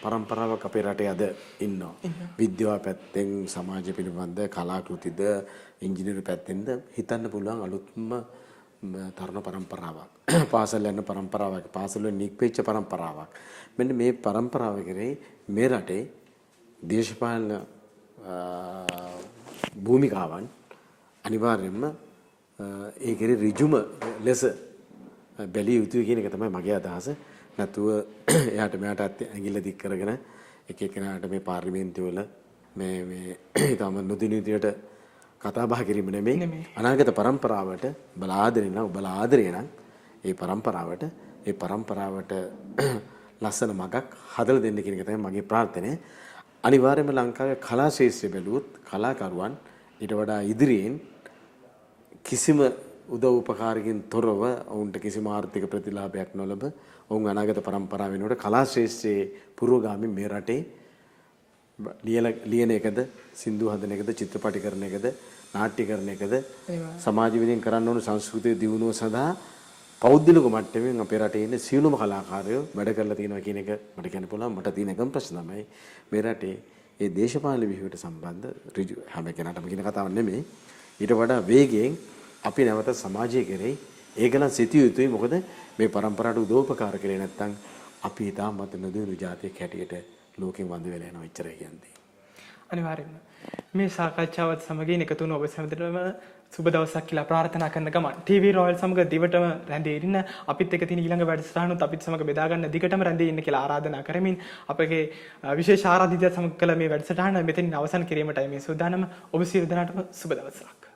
පරම්පරාවක් අපේ රටේ අද ඉන්නවා. විද්‍යාව පැත්තෙන් සමාජ පිළිබඳ කලාකෘතිද ඉංජිනේරු පැත්තෙන්ද හිතන්න පුළුවන් අලුත්ම තරුණ පරම්පරාවක්. පාසල් යන පරම්පරාවක්, පාසල් වල නික්පෙච්ච පරම්පරාවක්. මෙන්න මේ පරම්පරාව කරේ මේ රටේ දේශපාලන භූමිකාවන් අනිවාර්යයෙන්ම ඒකේ ඍජුම ලෙස බැලිය යුතුයි කියන එක තමයි මගේ අදහස. නැතුව එයාට මෙයාට ඇඟිල්ල දික් කරගෙන එක එකනාට මේ පාර්ලිමේන්තුව වල මේ ඊටම නොදිනුතියට කතා බහ කිරීම නෙමෙයි. අනාගත පරම්පරාවට ඔබලා ආදරේ නම් ඒ පරම්පරාවට ලස්සන මගක් හදලා දෙන්න කියන එක තමයි මගේ ප්‍රාර්ථනය. අනිවාර්යයෙන්ම ලංකාවේ කලා ශාස්ත්‍රය බැලුවොත් කලාකරුවන් ඊට වඩා ඉදිරියෙන් කිසිම උදව් උපකාරකින් තොරව ඔවුන්ට කිසිම ආර්ථික ප්‍රතිලාභයක් නොලබ ඔවුන් අනාගත පරම්පරාව වෙනුවට කලා ශ්‍රේෂ්ඨයේ පුරෝගාමී මේ රටේ ලියන එකද සින්දු හදන එකද චිත්‍රපටි කරන එකද නාට්‍ය කරන එකද සමාජ විද්‍යාවෙන් කරන්න ඕන සංස්කෘතිය දියුණුව සඳහා පෞද්ගලික මට්ටමින් අපේ රටේ ඉන්න සියලුම කලාකාරයෝ වැඩ කරලා තියෙනවා කියන එක මට කියන්න පුළුවන්. මට තියෙන එකම ප්‍රශ්න තමයි මේ රටේ ඒ දේශපාලන විහිළුවට සම්බන්ධ ඍජු හැම කෙනාටම කියන කතාවක් නෙමෙයි. ඊට වඩා වේගයෙන් අපි නැවත සමාජයේ කෙරෙහි ඒකලන් සිටිය යුතුයි. මොකද මේ පරම්පරාවට උදව්පකාර කරේ නැත්නම් අපි තාමත් නොදිනු ජාතියක් හැටියට ලෝකෙන් වඳ වෙලා යනවා. එච්චරයි කියන්නේ. අනිවාර්යයෙන්ම මේ සාකච්ඡාවත් සමගින් එකතු වුණ ඔබ සැමටම සුබ දවසක් කියලා ප්‍රාර්ථනා කරන ගමන් TV රොයල් සමග දිවටම රැඳී ඉන්න අපිත් එක්ක තියෙන ඊළඟ වැඩසටහනුත් අපිත් සමග බෙදා ගන්න දිගටම රැඳී ඉන්න කියලා ආරාධනා කරමින් අපගේ විශේෂ ආරාධිතයත් සමග කළ මේ වැඩසටහන මෙතනින් අවසන් කිරීමටයි මේ සූදානම. ඔබ සියලු දෙනාටම සුබ දවසක්.